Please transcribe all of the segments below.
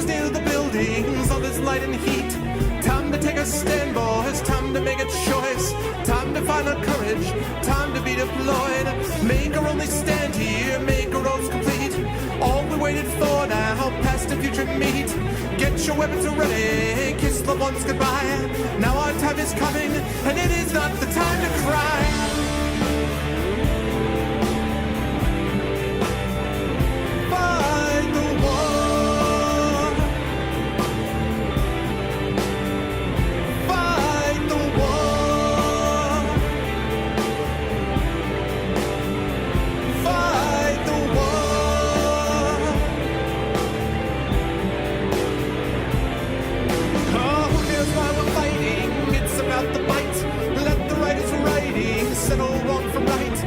Corpses near the buildings, all is light and heat. Time to take a stand, boys, time to make a choice. Time to find our courage, time to be deployed. Make our only stand here, make our roads complete. All we waited for now, past the future meet. Get your weapons ready, kiss loved ones goodbye. Now our time is coming, and it is not the time to cry. Fight the war. Fight the war. Fight the war. Oh, here's why we're fighting. It's about the bite. Let the writers writing settle wrong from right.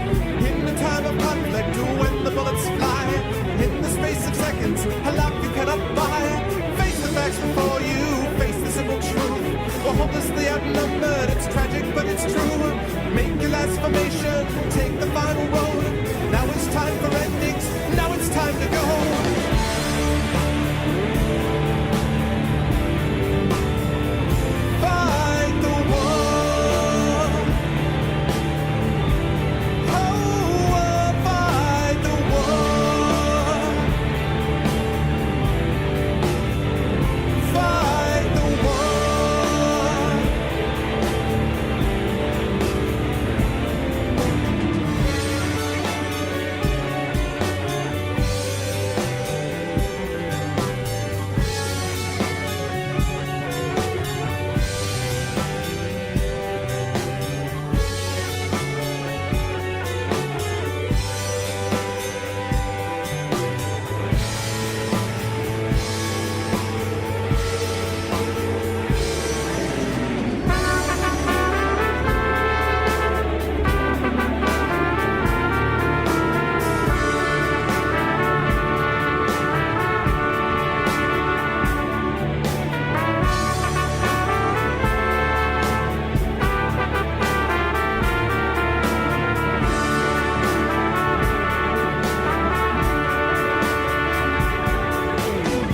In the time of conflict, when the bullets fly, in the space of seconds, a life you cannot buy. Face the facts before you, face the simple truth. We're hopelessly outnumbered, it's tragic but it's true. Make your last formation, take the final road. Now it's time for endings, now it's time to go. Fight the war. Oh, fight the war. Fight the war.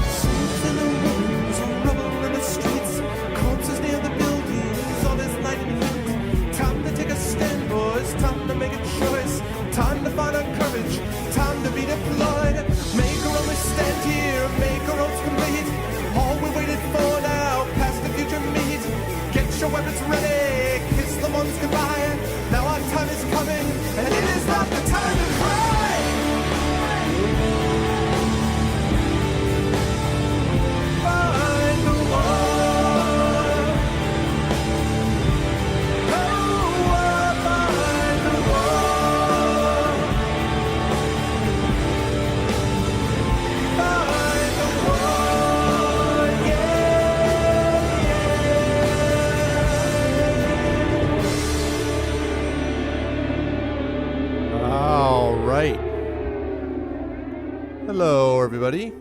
Souls in the rooms, all rubble in the streets. Corpses near the buildings, all is light and heat. Time to take a stand, boys, time to make a choice. Time to find our courage, time to be deployed. Make our only stand here, make our oaths complete. All we waited for now, past the future meet. Get your weapons ready, kiss the ones goodbye. Now our time is coming, and it is not the time to cry. Fight the war. Oh, fight the war. Fight the war. All right. Hello, everybody.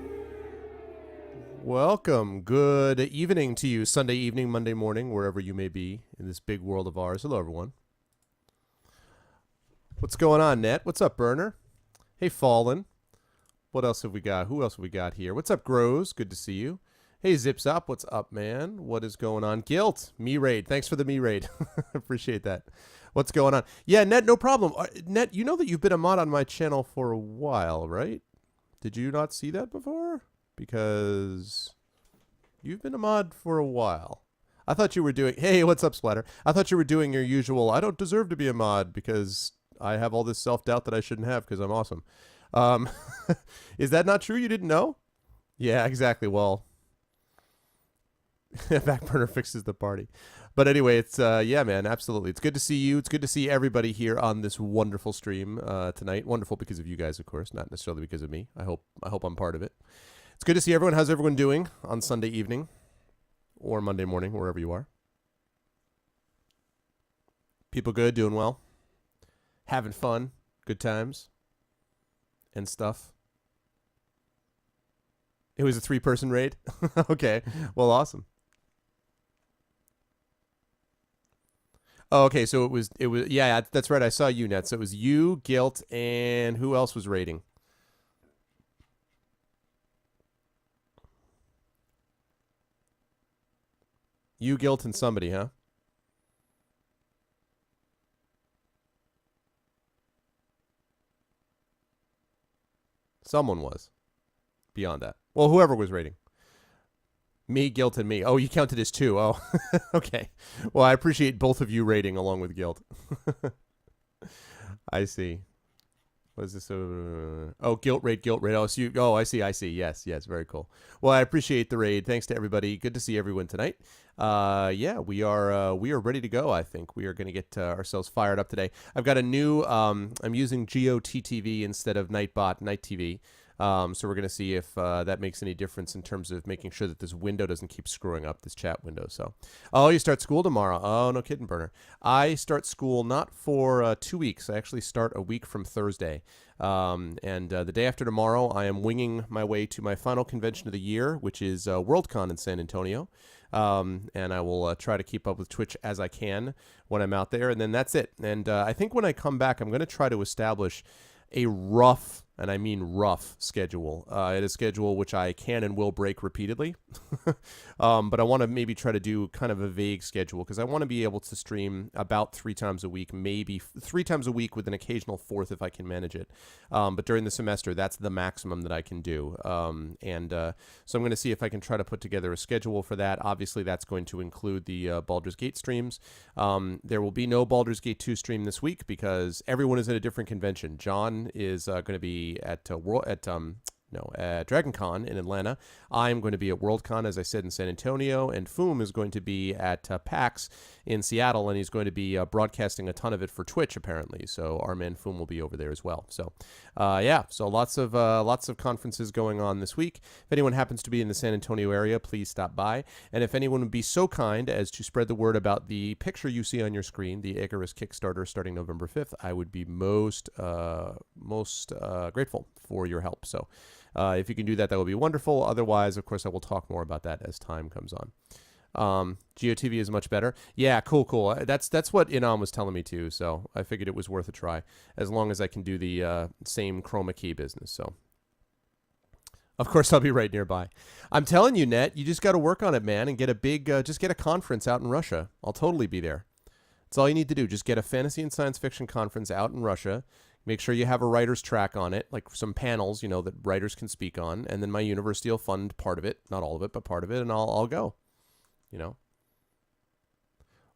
Welcome. Good evening to you. Sunday evening, Monday morning, wherever you may be in this big world of ours. Hello, everyone. What's going on, Net? What's up, Burner? Hey, Fallen. What else have we got? Who else have we got here? What's up, Grows? Good to see you. Hey, Zips Up. What's up, man? What is going on? Guilt. Me raid. Thanks for the me raid. Appreciate that. What's going on? Yeah, Net, no problem. Net, you know that you've been a mod on my channel for a while, right? Did you not see that before? Because you've been a mod for a while. I thought you were doing... Hey, what's up, Splatter? I thought you were doing your usual, I don't deserve to be a mod because I have all this self-doubt that I shouldn't have because I'm awesome. Is that not true? You didn't know? Yeah, exactly. Well, Backburner fixes the party. But anyway, it's yeah, man, absolutely. It's good to see you. It's good to see everybody here on this wonderful stream tonight. Wonderful because of you guys, of course, not necessarily because of me. I hope I'm part of it. It's good to see everyone. How's everyone doing on Sunday evening or Monday morning, wherever you are? People good, doing well, having fun, good times, and stuff. It was a 3-person raid. Okay, well, awesome. Oh, okay, so it was yeah, that's right. I saw you, Net. So it was you, Guilt, and who else was raiding? You, Guilt, and somebody, huh? Someone was. Beyond that. Well, whoever was rating. Me, Guilt, and me. Oh, you counted as two. Oh, okay. Well, I appreciate both of you rating along with Guilt. I see. What is this? Oh, guilt rate. Oh, so I see. Yes, very cool. Well, I appreciate the raid. Thanks to everybody. Good to see everyone tonight. Yeah, we are ready to go. I think we are going to get ourselves fired up today. I've got a new. I'm using GeoTTV instead of Nightbot Night TV. So we're going to see if that makes any difference in terms of making sure that this window doesn't keep screwing up, this chat window. So, oh, you start school tomorrow. Oh, no kidding, Burner. I start school not for 2 weeks. I actually start a week from Thursday. And the day after tomorrow, I am winging my way to my final convention of the year, which is Worldcon in San Antonio. And I will try to keep up with Twitch as I can when I'm out there. And then that's it. And I think when I come back, I'm going to try to establish a rough, and I mean rough, schedule. It is a schedule which I can and will break repeatedly. But I want to maybe try to do kind of a vague schedule because I want to be able to stream about 3 times a week, maybe 3 times a week with an occasional 4th if I can manage it. But during the semester, that's the maximum that I can do. So I'm going to see if I can try to put together a schedule for that. Obviously, that's going to include the Baldur's Gate streams. There will be no Baldur's Gate 2 stream this week because everyone is at a different convention. John is going to be at DragonCon in Atlanta. I'm going to be at Worldcon, as I said, in San Antonio, and Foom is going to be at PAX in Seattle, and he's going to be broadcasting a ton of it for Twitch, apparently. So our man Foom will be over there as well. So, so lots of conferences going on this week. If anyone happens to be in the San Antonio area, please stop by. And if anyone would be so kind as to spread the word about the picture you see on your screen, the Icarus Kickstarter starting November 5th, I would be most grateful for your help. So, if you can do that, that would be wonderful. Otherwise, of course, I will talk more about that as time comes on. GeoTV is much better. Yeah, cool. That's what Inam was telling me too. So I figured it was worth a try, as long as I can do the same chroma key business. So, of course, I'll be right nearby. I'm telling you, Net, you just got to work on it, man, and get a big, just get a conference out in Russia. I'll totally be there. That's all you need to do. Just get a fantasy and science fiction conference out in Russia. Make sure you have a writer's track on it, like some panels, that writers can speak on. And then my university will fund part of it, not all of it, but part of it, and I'll go,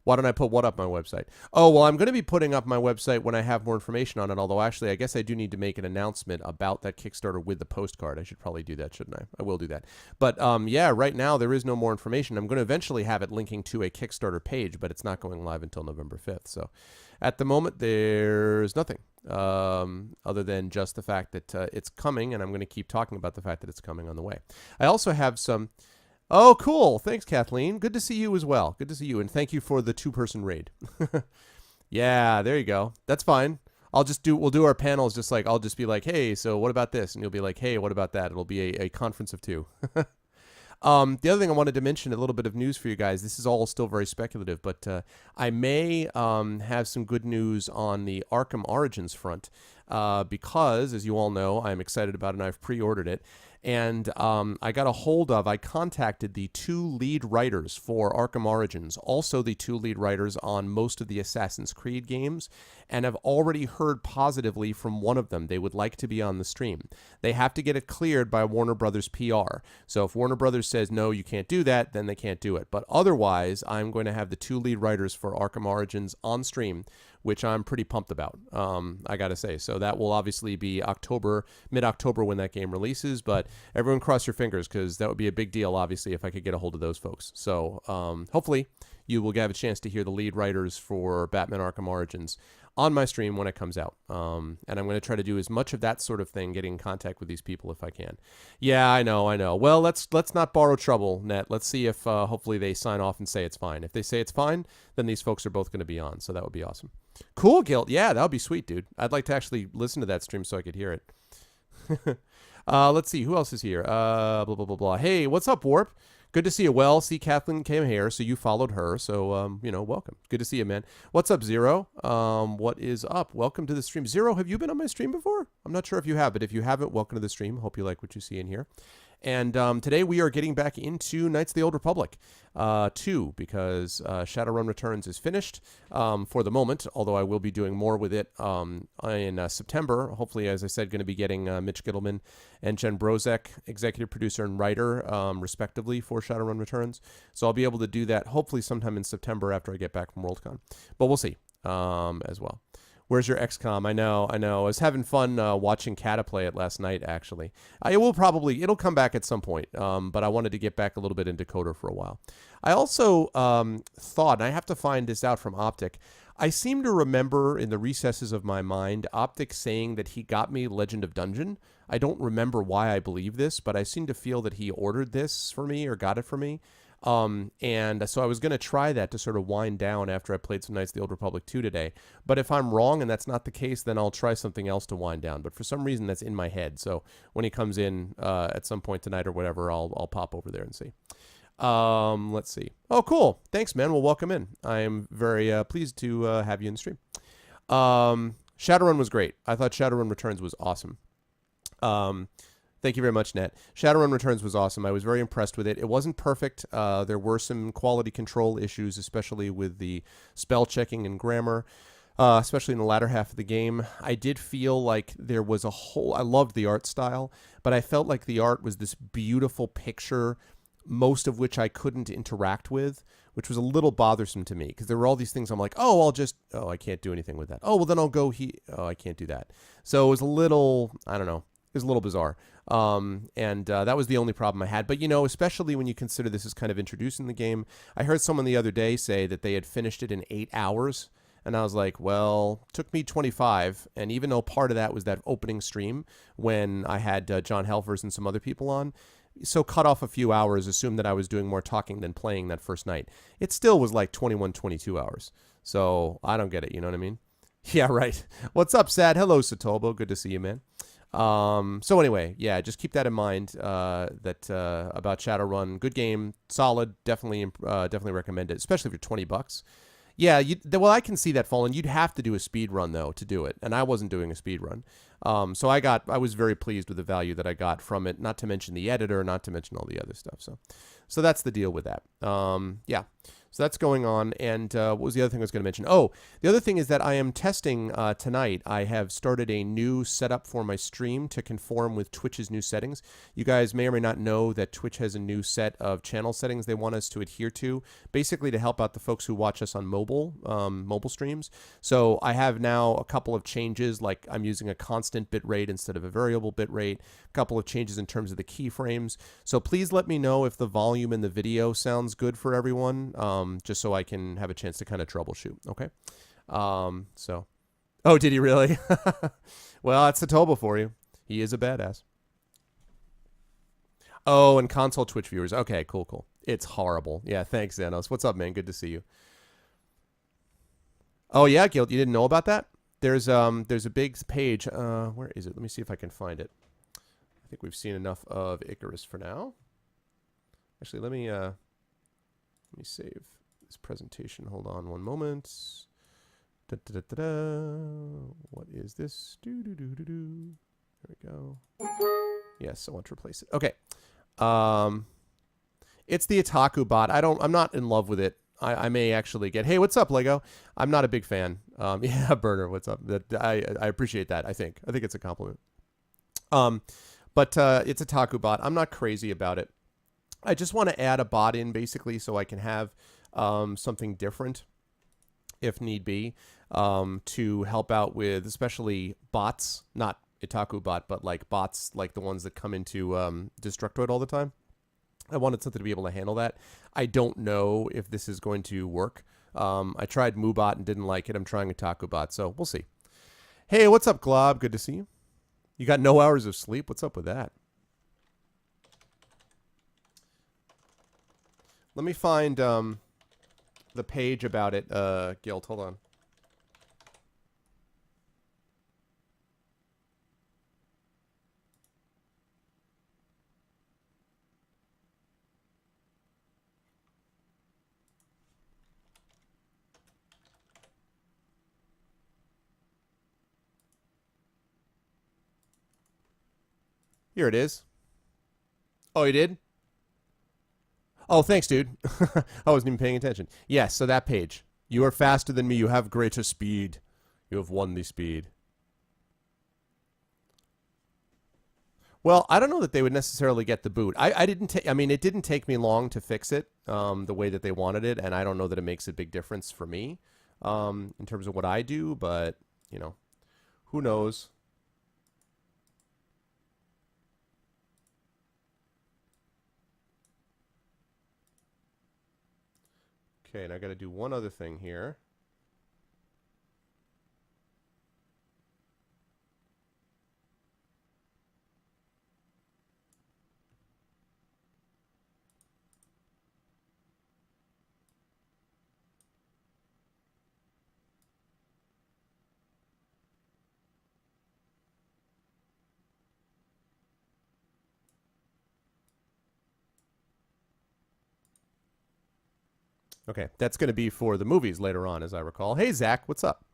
Why don't I put what up my website? Oh, well, I'm going to be putting up my website when I have more information on it, although actually I guess I do need to make an announcement about that Kickstarter with the postcard. I should probably do that, shouldn't I? I will do that. But yeah, right now there is no more information. I'm going to eventually have it linking to a Kickstarter page, but it's not going live until November 5th. So at the moment, there's nothing other than just the fact that it's coming, and I'm going to keep talking about the fact that it's coming on the way. I also have some... Oh, cool. Thanks, Kathleen. Good to see you as well. Good to see you, and thank you for the 2-person raid. Yeah, there you go. That's fine. We'll do our panels just like, I'll just be like, hey, so what about this? And you'll be like, hey, what about that? It'll be a conference of 2. The other thing I wanted to mention, a little bit of news for you guys. This is all still very speculative, but I may have some good news on the Arkham Origins front because, as you all know, I'm excited about it and I've pre-ordered it. And I contacted the 2 lead writers for Arkham Origins, also the 2 lead writers on most of the Assassin's Creed games, and I've already heard positively from one of them. They would like to be on the stream. They have to get it cleared by Warner Brothers PR. So if Warner Brothers says, no, you can't do that, then they can't do it. But otherwise, I'm going to have the 2 lead writers for Arkham Origins on stream, which I'm pretty pumped about, I got to say. So that will obviously be mid-October when that game releases, but everyone cross your fingers because that would be a big deal, obviously, if I could get a hold of those folks. So hopefully you will have a chance to hear the lead writers for Batman Arkham Origins on my stream when it comes out. And I'm going to try to do as much of that sort of thing, getting in contact with these people if I can. Yeah, I know. Well, let's not borrow trouble, Net. Let's see if hopefully they sign off and say it's fine. If they say it's fine, then these folks are both going to be on, so that would be awesome. Cool, Guilt. Yeah, that would be sweet, dude. I'd like to actually listen to that stream so I could hear it. Let's see. Who else is here? Blah, blah, blah, blah. Hey, what's up, Warp? Good to see you. Well, see, Kathleen came here, so you followed her. So, welcome. Good to see you, man. What's up, Zero? What is up? Welcome to the stream. Zero, have you been on my stream before? I'm not sure if you have, but if you haven't, welcome to the stream. Hope you like what you see in here. And today we are getting back into Knights of the Old Republic 2 because Shadowrun Returns is finished for the moment, although I will be doing more with it in September. Hopefully, as I said, going to be getting Mitch Gittleman and Jen Brozek, executive producer and writer, respectively, for Shadowrun Returns. So I'll be able to do that hopefully sometime in September after I get back from Worldcon. But we'll see as well. Where's your XCOM? I know. I was having fun watching Kata play it last night, actually. It'll come back at some point, but I wanted to get back a little bit into Coder for a while. I also thought, and I have to find this out from Optic, I seem to remember in the recesses of my mind Optic saying that he got me Legend of Dungeon. I don't remember why I believe this, but I seem to feel that he ordered this for me or got it for me. And so I was going to try that to sort of wind down after I played some Knights of the Old Republic 2 today. But if I'm wrong and that's not the case, then I'll try something else to wind down. But for some reason, that's in my head. So when he comes in at some point tonight or whatever, I'll pop over there and see. Let's see. Oh, cool. Thanks, man. Well, welcome in. I am very pleased to have you in the stream. Shadowrun was great. I thought Shadowrun Returns was awesome. Thank you very much, Net. Shadowrun Returns was awesome. I was very impressed with it. It wasn't perfect. There were some quality control issues, especially with the spell checking and grammar, especially in the latter half of the game. I did feel like there was I loved the art style, but I felt like the art was this beautiful picture, most of which I couldn't interact with, which was a little bothersome to me because there were all these things I'm like, I can't do anything with that. Oh, well, then I'll go I can't do that. So it was a little, I don't know. It was a little bizarre. That was the only problem I had. But, especially when you consider this is kind of introducing the game. I heard someone the other day say that they had finished it in 8 hours. And I was like, well, it took me 25. And even though part of that was that opening stream when I had John Helfers and some other people on, so cut off a few hours, assumed that I was doing more talking than playing that first night. It still was like 21, 22 hours. So I don't get it. You know what I mean? Yeah, right. What's up, Sad? Hello, Satobo. Good to see you, man. So anyway, yeah, just keep that in mind, that, about Shadowrun. Good game, solid, definitely recommend it, especially for $20. Yeah, well, I can see that falling. You'd have to do a speed run though to do it, and I wasn't doing a speed run. So I was very pleased with the value that I got from it, not to mention the editor, not to mention all the other stuff. So that's the deal with that. Yeah. So that's going on. And what was the other thing I was going to mention? Oh, the other thing is that I am testing tonight. I have started a new setup for my stream to conform with Twitch's new settings. You guys may or may not know that Twitch has a new set of channel settings they want us to adhere to, basically to help out the folks who watch us on mobile streams. So I have now a couple of changes, like I'm using a constant bit rate instead of a variable bit rate, a couple of changes in terms of the keyframes. So please let me know if the volume in the video sounds good for everyone. Just so I can have a chance to kind of troubleshoot. Okay. Oh, did he really? Well, that's the Toba for you. He is a badass. Oh, and console Twitch viewers. Okay, cool. It's horrible. Yeah, thanks, Xanos. What's up, man? Good to see you. Oh, yeah, Guild. You didn't know about that? There's a big page. Where is it? Let me see if I can find it. I think we've seen enough of Icarus for now. Actually, let me save this presentation. Hold on one moment. What is this? There we go. Yes, I want to replace it. Okay. It's the Otaku bot. I'm not in love with it. I may actually get, hey, what's up, Lego? I'm not a big fan. Yeah, Burner, what's up? I appreciate that. I think it's a compliment. But it's a Otaku bot. I'm not crazy about it. I just want to add a bot in basically so I can have something different if need be, to help out with especially bots, not Otaku bot, but like bots like the ones that come into Destructoid all the time. I wanted something to be able to handle that. I don't know if this is going to work. I tried MooBot and didn't like it. I'm trying Otaku bot, so we'll see. Hey, what's up, Glob? Good to see you. You got no hours of sleep? What's up with that? Let me find the page about it, Guild. Hold on. Here it is. Oh, you did? Oh, thanks, dude. I wasn't even paying attention. Yes, so that page. You are faster than me. You have greater speed. You have won the speed. Well, I don't know that they would necessarily get the boot. I didn't. I mean, it didn't take me long to fix it the way that they wanted it, and I don't know that it makes a big difference for me in terms of what I do. But you know, who knows? Okay, and I got to do one other thing here. Okay, that's going to be for the movies later on, as I recall. Hey, Zach, what's up?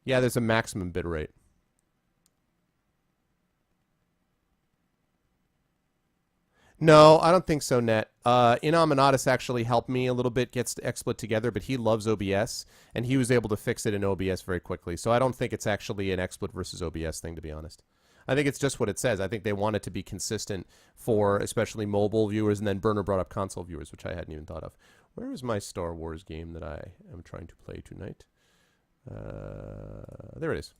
Yeah, there's a maximum bit rate. No, I don't think so, Net. Inaminatus actually helped me a little bit get XSplit together, but he loves OBS, and he was able to fix it in OBS very quickly. So I don't think it's actually an XSplit versus OBS thing, to be honest. I think it's just what it says. I think they want it to be consistent for especially mobile viewers, and then Burner brought up console viewers, which I hadn't even thought of. Where is my Star Wars game that I am trying to play tonight? There it is.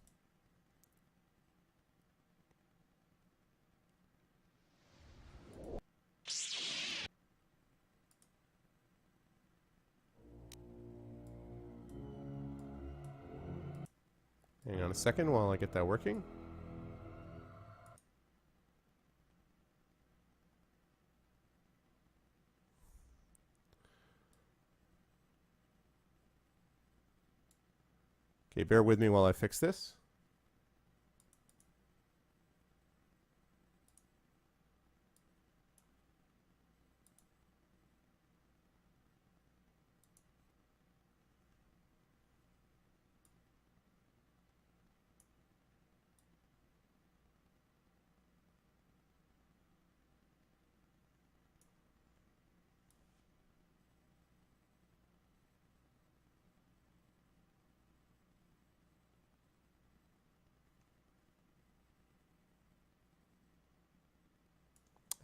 Hang on a second while I get that working. Okay, bear with me while I fix this.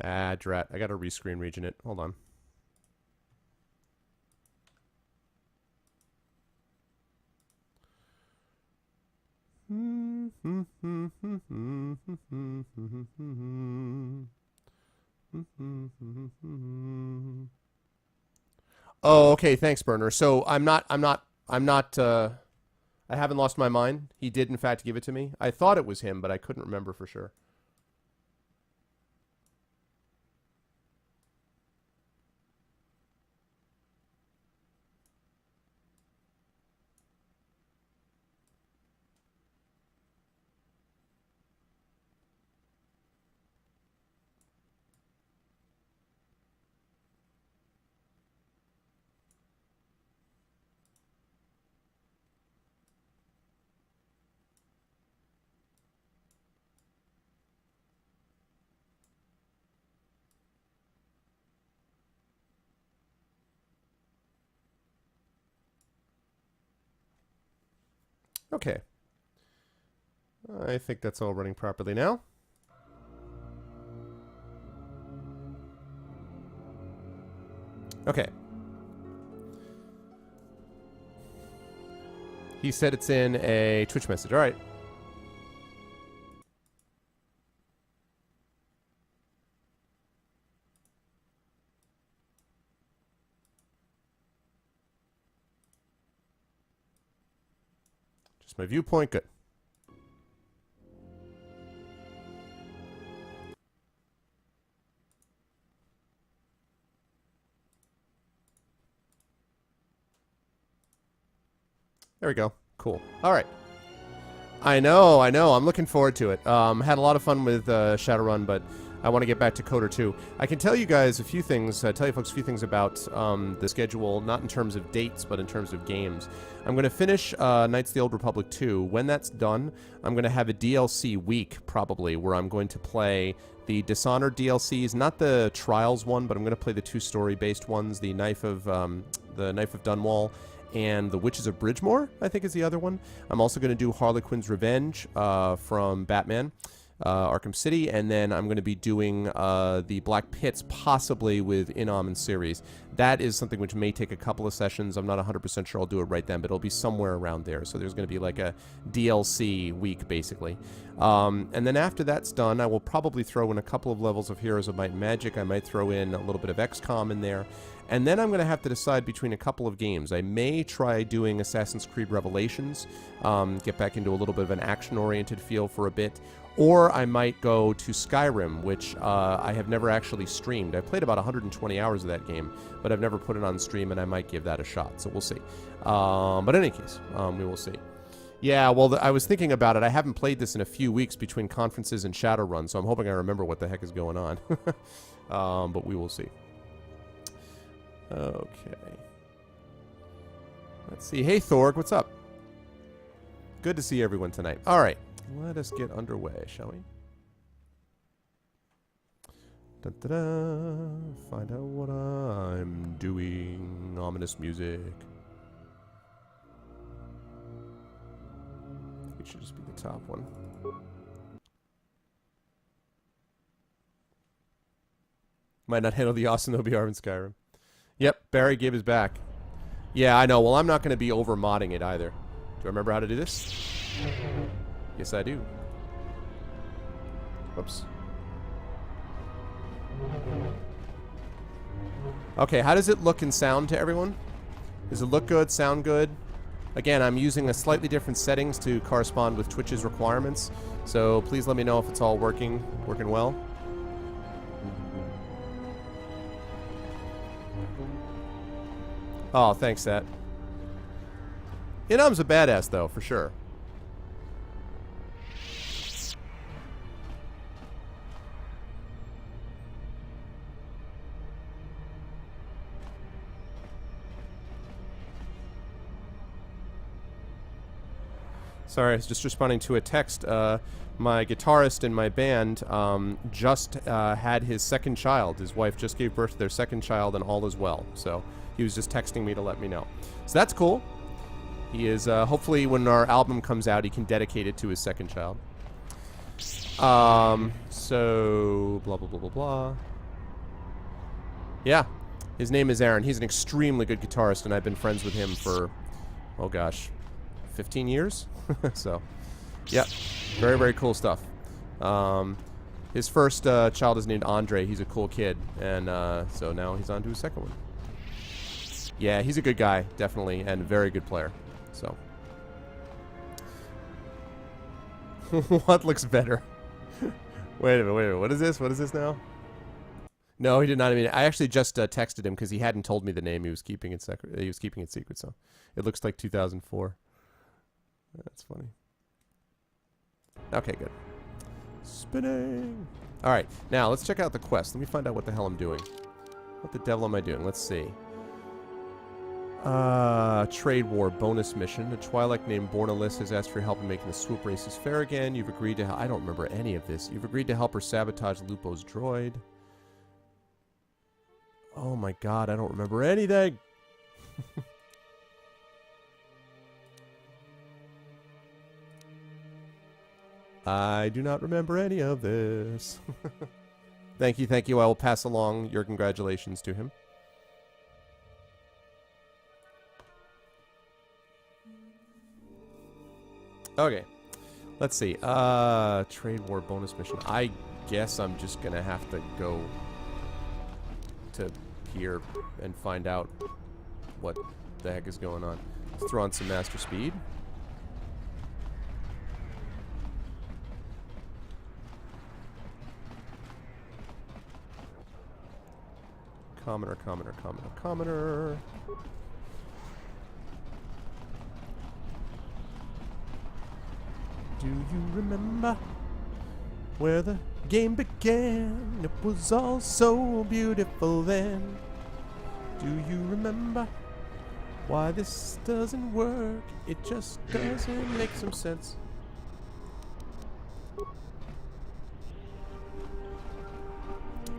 Ah, drat. I got to rescreen region it. Hold on. Oh, okay. Thanks, Burner. So I haven't lost my mind. He did, in fact, give it to me. I thought it was him, but I couldn't remember for sure. Okay. I think that's all running properly now. Okay. He said it's in a Twitch message. All right. Just my viewpoint. Good. There we go. Cool. All right. I know. I'm looking forward to it. Had a lot of fun with Shadowrun, but I want to get back to Coder 2. I can tell you guys a few things, tell you folks a few things about the schedule, not in terms of dates, but in terms of games. I'm going to finish Knights of the Old Republic 2. When that's done, I'm going to have a DLC week, probably, where I'm going to play the Dishonored DLCs, not the Trials one, but I'm going to play the 2 story-based ones, the Knife of Dunwall and the Witches of Bridgemore, I think is the other one. I'm also going to do Harley Quinn's Revenge from Batman. Arkham City, and then I'm going to be doing the Black Pits, possibly with Inam and series. That is something which may take a couple of sessions. I'm not 100% sure I'll do it right then, but it'll be somewhere around there. So there's going to be like a DLC week, basically. And then after that's done, I will probably throw in a couple of levels of Heroes of Might and Magic. I might throw in a little bit of XCOM in there. And then I'm going to have to decide between a couple of games. I may try doing Assassin's Creed Revelations, get back into a little bit of an action-oriented feel for a bit. Or I might go to Skyrim, which I have never actually streamed. I've played about 120 hours of that game, but I've never put it on stream, and I might give that a shot. So we'll see. But in any case, we will see. Yeah, well, I was thinking about it. I haven't played this in a few weeks between conferences and Shadowrun, so I'm hoping I remember what the heck is going on. But we will see. Okay. Let's see. Hey, Thorg, what's up? Good to see everyone tonight. All right. Let us get underway, shall we? Da-da-da. Find out what I'm doing. Ominous music. I think it should just be the top one. Might not handle the awesome OBR in Skyrim. Yep, Barry gave his back. Yeah, I know. Well, I'm not going to be over-modding it either. Do I remember how to do this? Yes, I do. Whoops. Okay, how does it look and sound to everyone? Does it look good, sound good? Again, I'm using a slightly different settings to correspond with Twitch's requirements, so please let me know if it's all working well. Oh, thanks, Sat. Inam's a badass, though, for sure. Sorry, I was just responding to a text. My guitarist in my band just had his second child. His wife just gave birth to their second child, and all is well. So he was just texting me to let me know. So that's cool. He is, hopefully when our album comes out, he can dedicate it to his second child. So, blah, blah, blah, blah, blah. Yeah, his name is Aaron. He's an extremely good guitarist, and I've been friends with him for, oh gosh, 15 years? So, yeah, very, very cool stuff. His first child is named Andre. He's a cool kid, and so now he's on to his second one. Yeah, he's a good guy, definitely, and a very good player. So, what looks better? Wait a minute, what is this? What is this now? No, he did not. I mean, I actually just texted him because he hadn't told me the name. He was keeping it secret. He was keeping it secret. So, it looks like 2004. That's funny. Okay, good. Spinning. All right, now let's check out the quest. Let me find out what the hell I'm doing. What the devil am I doing? Let's see. Trade war bonus mission. A Twi'lek named Bornalis has asked for your help in making the swoop races fair again. You've agreed to I don't remember any of this. You've agreed to help her sabotage Lupo's droid. Oh my god, I don't remember anything. I do not remember any of this. Thank you, thank you. I will pass along your congratulations to him. Okay, let's see. Trade war bonus mission. I guess I'm just gonna have to go to here and find out what the heck is going on. Let's throw on some master speed. Commoner, commoner, commoner, commoner. Do you remember where the game began. It was all so beautiful then. Do you remember why this doesn't work? It just doesn't make some sense.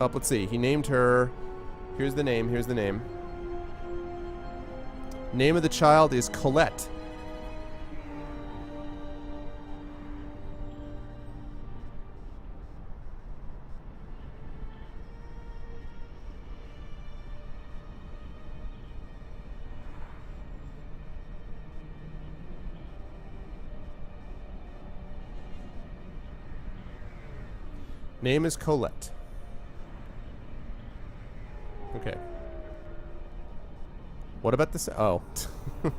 Up, let's see. He named her. Here's the name. Here's the name. Name of the child is Colette. Name is Colette. Okay. What about this? Oh. You're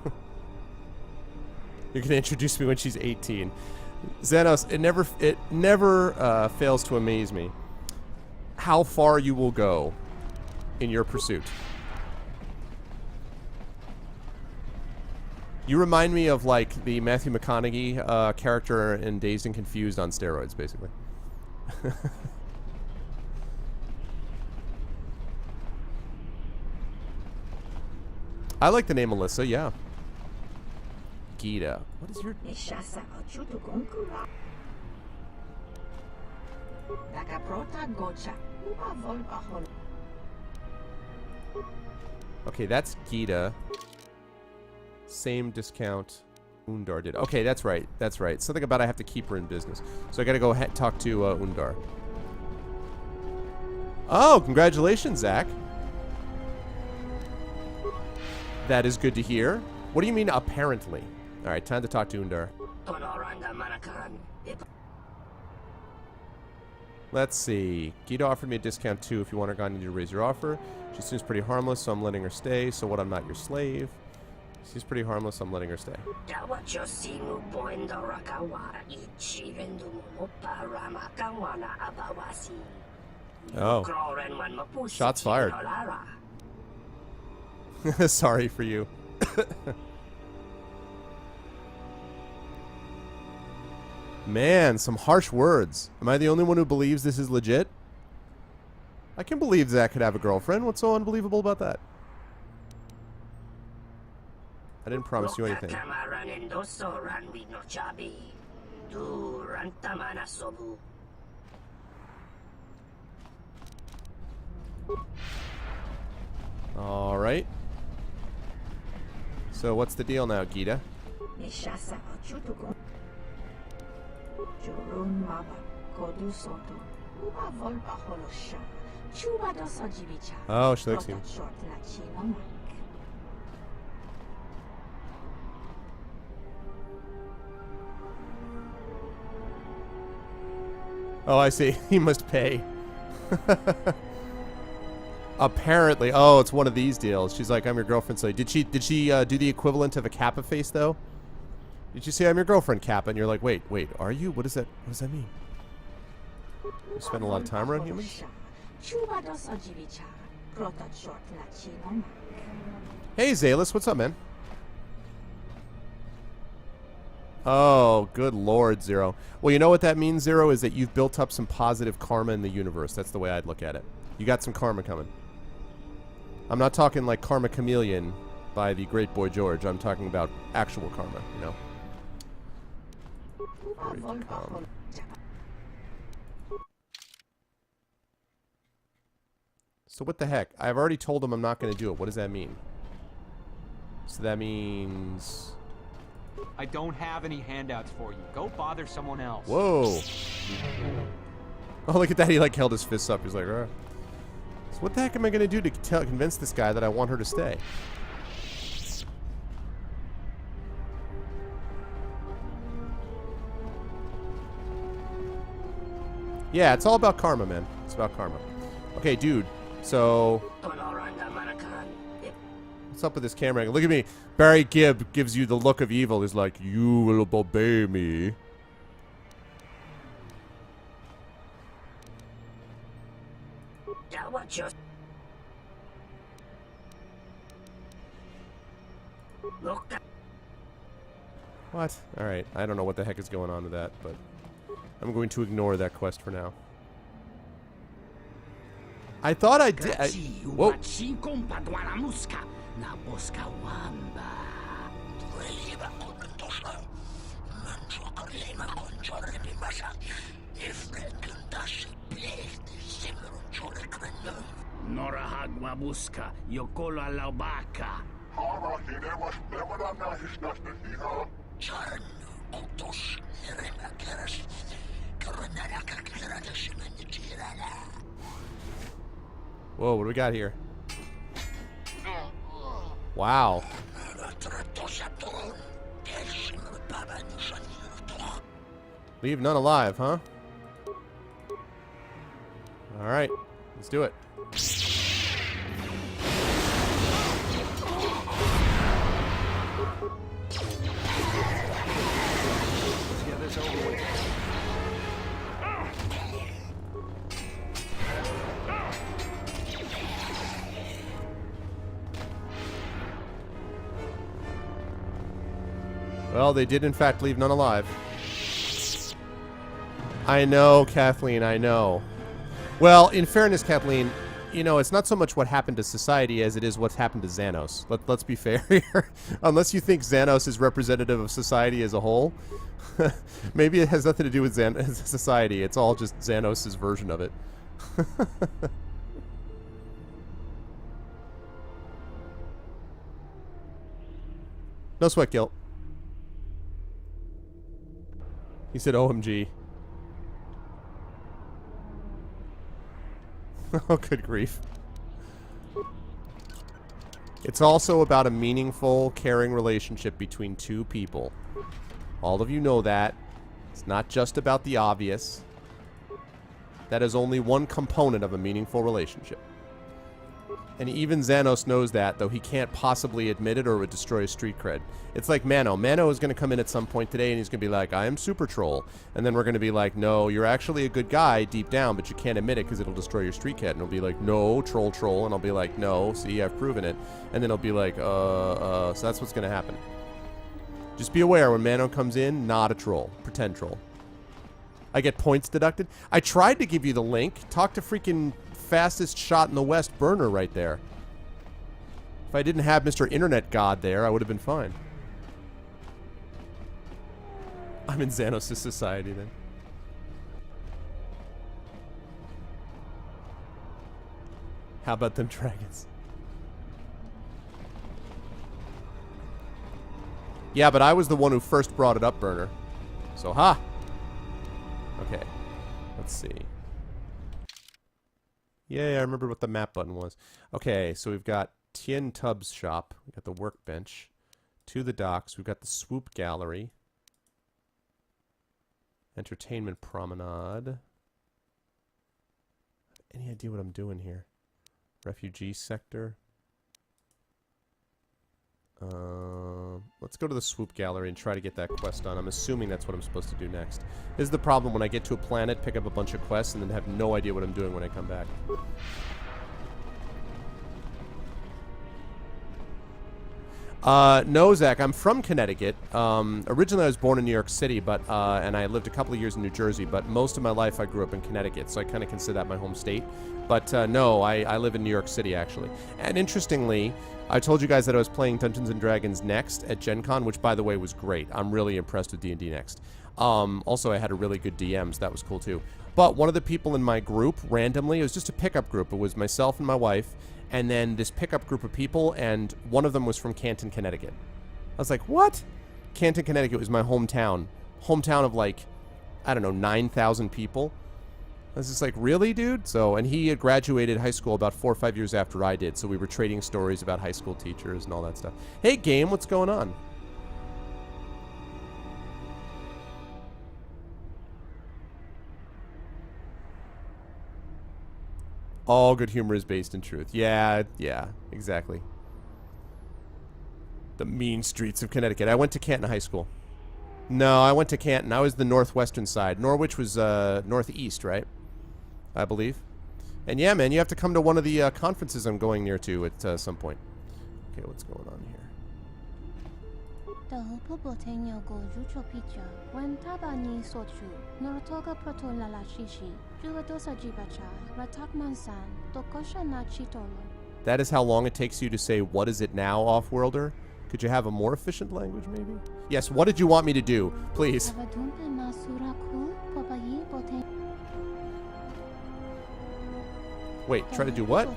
going to introduce me when she's 18. Xanos, it never fails to amaze me how far you will go in your pursuit. You remind me of, like, the Matthew McConaughey character in Dazed and Confused on steroids, basically. I like the name Alyssa, yeah. Gita. What is your... Okay, that's Gita. Same discount Undar did. Okay, that's right. That's right. Something about I have to keep her in business. So I gotta go talk to Undar. Oh, congratulations, Zach. That is good to hear. What do you mean, apparently? Alright, time to talk to Undar. Let's see. Gita offered me a discount too. If you want her gone, you need to raise your offer. She seems pretty harmless, so I'm letting her stay. So what, I'm not your slave? She's pretty harmless, so I'm letting her stay. Oh. Shots fired. Sorry for you. Man, some harsh words. Am I the only one who believes this is legit? I can believe Zach could have a girlfriend. What's so unbelievable about that? I didn't promise you anything. Alright. So what's the deal now, Gita? Oh, she likes him. Oh, I see. He must pay. Apparently. Oh, it's one of these deals. She's like, I'm your girlfriend. So did she do the equivalent of a Kappa face, though? Did you say I'm your girlfriend, Kappa? And you're like, wait, are you? What does that mean? You spend a lot of time around humans? Hey, Zalis, what's up, man? Oh, good lord, Zero. Well, you know what that means, Zero, is that you've built up some positive karma in the universe. That's the way I'd look at it. You got some karma coming. I'm not talking like Karma Chameleon by the great Boy George. I'm talking about actual karma, you know? So what the heck? I've already told him I'm not going to do it. What does that mean? So that means... I don't have any handouts for you. Go bother someone else. Whoa. Oh, look at that. He like held his fists up. He's like, all right. So what the heck am I going to do to convince this guy that I want her to stay? Yeah, it's all about karma, man. It's about karma. Okay, dude. So... what's up with this camera angle? Look at me. Barry Gibb gives you the look of evil. He's like, you will obey me. What? Alright. I don't know what the heck is going on with that, but... I'm going to ignore that quest for now. I thought I did. Whoa. Norahagwa buska, yokolo alaubaka. Whoa, what do we got here? Wow. Leave none alive, huh? Alright, let's do it. Let's get this over with. Well, they did in fact leave none alive. I know, Kathleen, I know. Well, in fairness, Kathleen, you know, it's not so much what happened to society as it is what's happened to Xanos. Let's be fair here. Unless you think Xanos is representative of society as a whole, maybe it has nothing to do with society. It's all just Xanos' version of it. No sweat, Guilt. He said OMG. Oh, good grief. It's also about a meaningful, caring relationship between two people. All of you know that. It's not just about the obvious. That is only one component of a meaningful relationship. And even Xanos knows that, though he can't possibly admit it or it would destroy his street cred. It's like Mano. Mano is going to come in at some point today and he's going to be like, I am Super Troll. And then we're going to be like, no, you're actually a good guy deep down, but you can't admit it because it'll destroy your street cred. And he'll be like, no, Troll. And I'll be like, no, see, I've proven it. And then he'll be like, so that's what's going to happen. Just be aware when Mano comes in, not a troll. Pretend troll. I get points deducted. I tried to give you the link. Talk to freaking fastest shot in the West Burner right there. If I didn't have Mr. Internet God there, I would have been fine. I'm in Xanos' society then. How about them dragons? Yeah, but I was the one who first brought it up, Burner. So, ha! Okay. Let's see. Yeah, I remember what the map button was. Okay, so we've got Tien Tubbs' shop. We've got the workbench. To the docks. We've got the swoop gallery. Entertainment promenade. Any idea what I'm doing here? Refugee sector. Let's go to the swoop gallery and try to get that quest done. I'm assuming that's what I'm supposed to do next. This is the problem when I get to a planet, pick up a bunch of quests, and then have no idea what I'm doing when I come back. No, Zach, I'm from Connecticut. Originally I was born in New York City, but and I lived a couple of years in New Jersey, but most of my life I grew up in Connecticut, so I kind of consider that my home state. But no, I live in New York City, actually. And interestingly, I told you guys that I was playing Dungeons & Dragons Next at Gen Con, which, by the way, was great. I'm really impressed with D&D Next. Also, I had a really good DM, so that was cool, too. But one of the people in my group, randomly, it was just a pickup group. It was myself and my wife, and then this pickup group of people, and one of them was from Canton, Connecticut. I was like, what? Canton, Connecticut was my hometown. Hometown of, like, I don't know, 9,000 people. I was just like, really, dude? So, and he had graduated high school about 4 or 5 years after I did, so we were trading stories about high school teachers and all that stuff. Hey, game, what's going on? All good humor is based in truth. Yeah, exactly. The mean streets of Connecticut. I went to Canton High School. No, I went to Canton. I was the northwestern side. Norwich was northeast, right? I believe. And yeah, man, you have to come to one of the conferences I'm going near to at some point. Okay, what's going on here? Dahupo botenya go jucho picha. When tabani sochu. Norotoga proto lalashishi. Juvadosa jibacha. Ratak mansan. Tokosha na chitolo. That is how long it takes you to say, what is it now, Off-Worlder? Could you have a more efficient language, maybe? Yes, what did you want me to do? Please. Kavadumpe masuraku. Popayi boten. Wait, try to do what?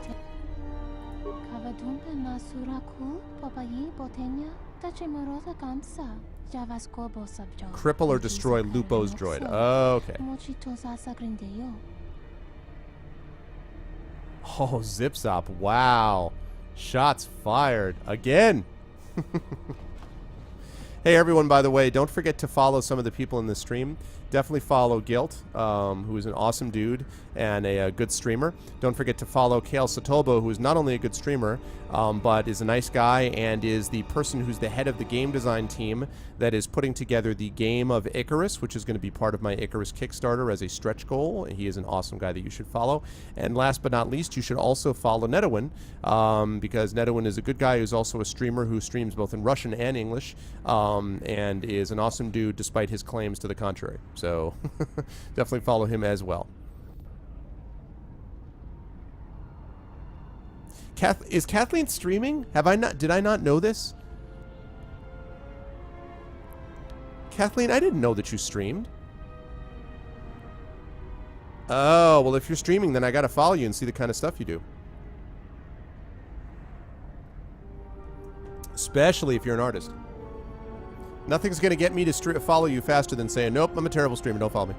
Kavadumpe masuraku. Popayi botenya. Tachimorosa kamsa. Javaskobo subjo. Cripple or destroy Lupo's droid. Oh, okay. Mochitosa sagrindeyo. Oh, Zipzop. Wow. Shots fired. Again. Hey, everyone, by the way, don't forget to follow some of the people in the stream. Definitely follow Guilt, who is an awesome dude and a good streamer. Don't forget to follow Kale Sotobo, who is not only a good streamer, but is a nice guy and is the person who's the head of the game design team that is putting together the game of Icarus, which is going to be part of my Icarus Kickstarter as a stretch goal. He is an awesome guy that you should follow. And last but not least, you should also follow Netawin, because Netawin is a good guy who's also a streamer who streams both in Russian and English, and is an awesome dude despite his claims to the contrary. So definitely follow him as well. Is Kathleen streaming? Did I not know this? Kathleen, I didn't know that you streamed. Oh, well, if you're streaming, then I gotta follow you and see the kind of stuff you do. Especially if you're an artist. Nothing's gonna get me to follow you faster than saying, nope, I'm a terrible streamer, don't follow me.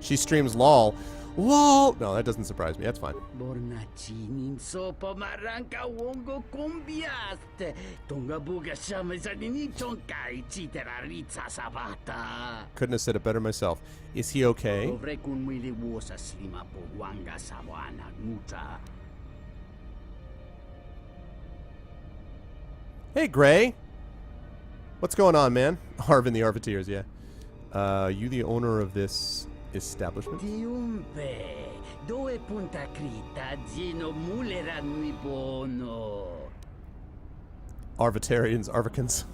She streams LOL. LOL! No, that doesn't surprise me. That's fine. Bornacinin sopa maranka wongo kumbiaste. Tonga buga shamazanini tonkai chiteraritza sabata. Couldn't have said it better myself. Is he okay? Sobre kun mili wosa slima po wanga sawana nuta. Hey, Gray. What's going on, man? Arvin the Arvateers, yeah. You the owner of this establishment? Diumpe, dove punta crita zino mulera nui bono. Arvatarians, Arvicans.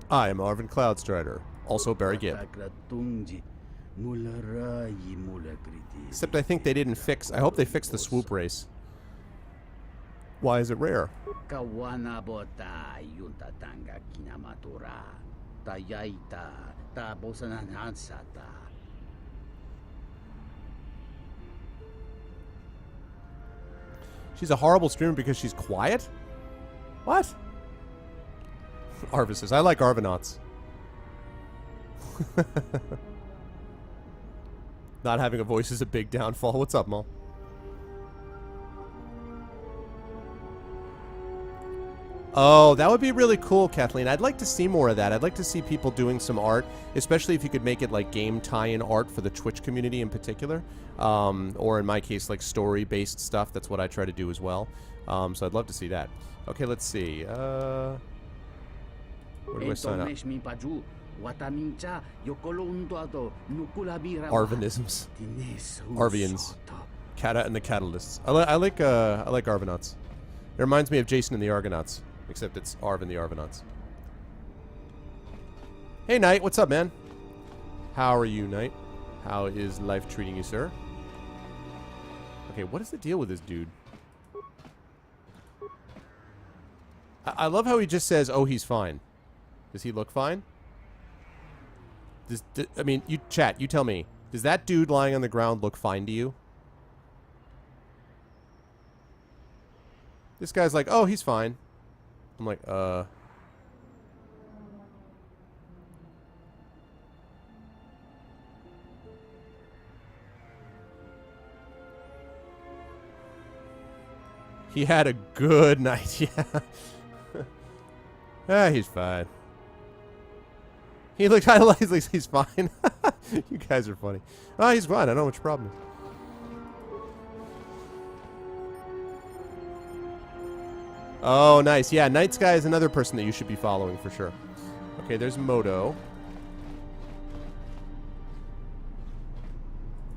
I am Arvin Cloudstrider, also Barry Gibb. Except I think they didn't fix, I hope they fixed the swoop race. Why is it rare? Kawana bota yunta tanga kinamatura. Tayaita, ta bosananansata. She's a horrible streamer because she's quiet? What? Arvis says, I like Arvanauts. Not having a voice is a big downfall. What's up, Mo? Oh, that would be really cool, Kathleen. I'd like to see more of that. I'd like to see people doing some art, especially if you could make it like game tie-in art for the Twitch community in particular. Or in my case, like story-based stuff. That's what I try to do as well. So I'd love to see that. Okay, let's see. Where do I sign up? Arvanisms. Arvians. Kata and the Catalysts. I like Arvanauts. It reminds me of Jason and the Argonauts. Except it's Arvin the Arvanauts. Hey, Knight. What's up, man? How are you, Knight? How is life treating you, sir? Okay, what is the deal with this dude? I love how he just says, oh, he's fine. Does he look fine? I mean, you chat, you tell me. Does that dude lying on the ground look fine to you? This guy's like, oh, he's fine. I'm like, He had a good night, yeah. He's fine. He looked kind of like he's fine. You guys are funny. Oh, he's fine. I don't know what your problem is. Oh, nice. Yeah, Night Sky is another person that you should be following for sure. Okay, there's Moto.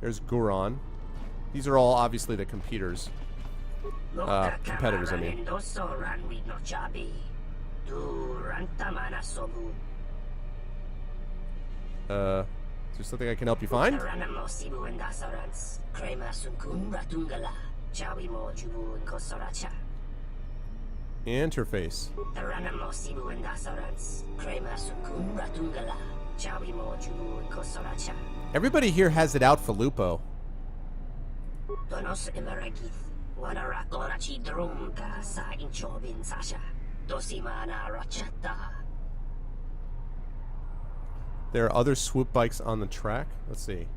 There's Guron. These are all obviously the competitors. Competitors, I mean. Duranta mana sobu. Is there something I can help you find? Ranamo sibu and dasarans. Krema sunkun ratungala. Chawi mo jubu and kosoracha. Interface. Ranamo sibu and dasarans. Krema sunkun ratungala. Chawi mo jubu and kosoracha. Everybody here has it out for Lupo. Donos emeragith. Wanara orachi drumka sa inchobin sasha. Dosimana rachata. There are other swoop bikes on the track. Let's see.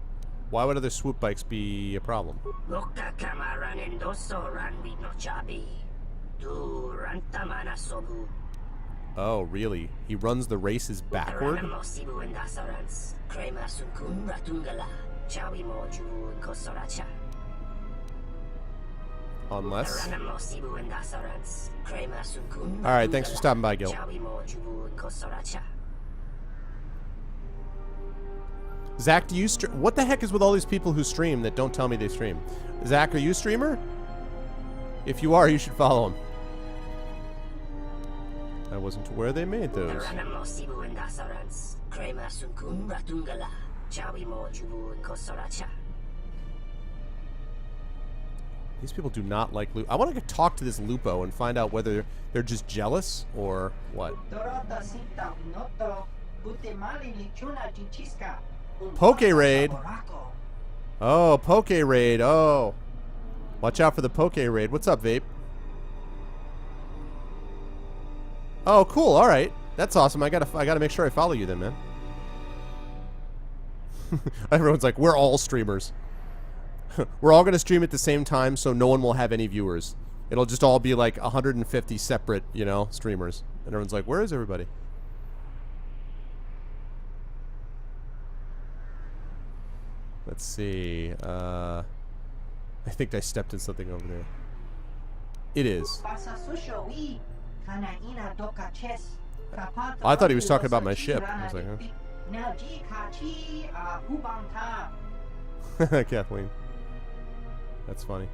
Why would other swoop bikes be a problem? Loka kamaran endoso ran with no chabi. Duranta mana sobu. Oh, really? He runs the races backward? Ranamo sibu and dasarans. Krema sunkun ratungala. Chawi mo jubu and kosoracha. Unless... Ranamo sibu and dasarans. Krema sunkun. Alright, thanks for stopping by, Gil. Chawi mo jubu and kosoracha. Zach, do you what the heck is with all these people who stream that don't tell me they stream? Zach, are you a streamer? If you are, you should follow him. I wasn't aware they made those. Ranamo sibu and dasarans. Krema sunkun ratungala. Chawi mo jubu and kosoracha. These people do not like Lupo. I want to talk to this Lupo and find out whether they're just jealous or what. Poke Raid. Oh, Poke Raid. Oh. Watch out for the Poke Raid. What's up, Vape? Oh, cool. All right. That's awesome. I gotta make sure I follow you then, man. Everyone's like, we're all streamers. We're all gonna stream at the same time, so no one will have any viewers. It'll just all be like 150 separate, you know, streamers. And everyone's like, where is everybody? Let's see. I think I stepped in something over there. It is. I thought he was talking about my ship. I was like, huh? Kathleen. That's funny.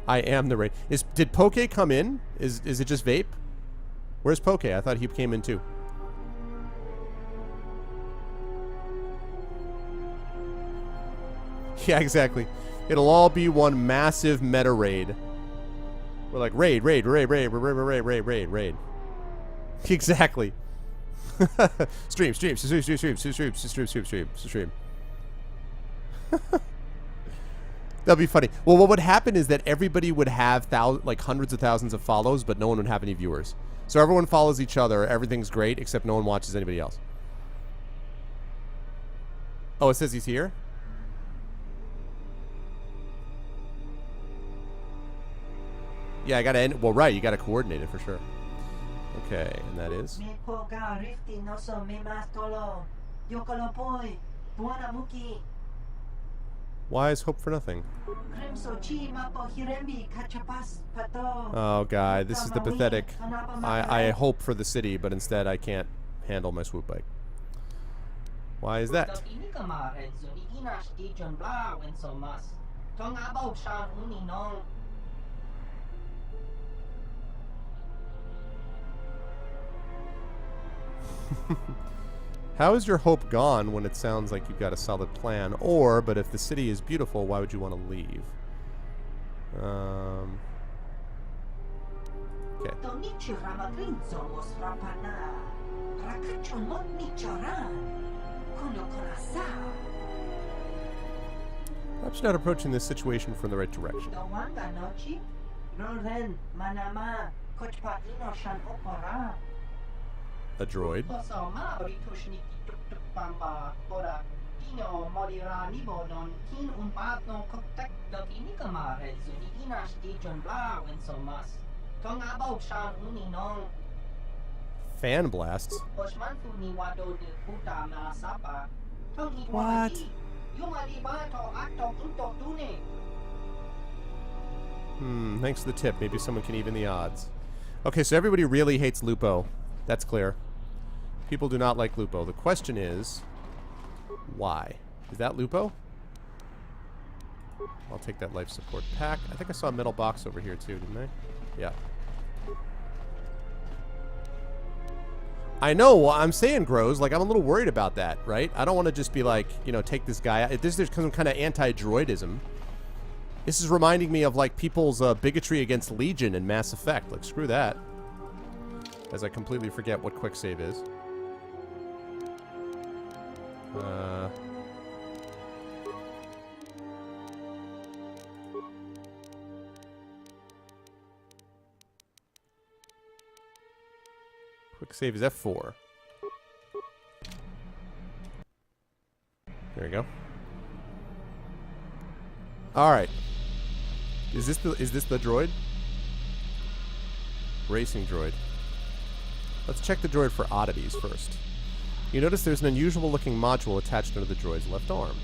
I am the raid. Did Poke come in? Is it just Vape? Where's Poke? I thought he came in too. Yeah, exactly. It'll all be one massive meta raid. We're like raid. Exactly. Stream. That'd be funny. Well, what would happen is that everybody would have like hundreds of thousands of follows, but no one would have any viewers. So everyone follows each other. Everything's great, except no one watches anybody else. Oh, it says he's here? Yeah, I gotta end. Well, right, you gotta coordinate it for sure. Okay, and that is. Why is hope for nothing? Oh, God, this is the pathetic. I hope for the city, but instead I can't handle my swoop bike. Why is that? How is your hope gone when it sounds like you've got a solid plan? Or, but if the city is beautiful, why would you want to leave? Okay. Perhaps not approaching this situation from the right direction. A droid. Fan blasts? What? Thanks for the tip. Maybe someone can even the odds. Okay, so everybody really hates Lupo. That's clear. People do not like Lupo. The question is, why? Is that Lupo? I'll take that life support pack. I think I saw a metal box over here too, didn't I? Yeah. I know what I'm saying, Grows. Like, I'm a little worried about that, right? I don't want to just be like, you know, take this guy out. There's some kind of anti-droidism. This is reminding me of, like, people's bigotry against Legion in Mass Effect. Like, screw that. As I completely forget what quick save is. Quick save is F4. There we go. All right. Is this the droid? Racing droid. Let's check the droid for oddities first. You notice there's an unusual looking module attached under the droid's left arm.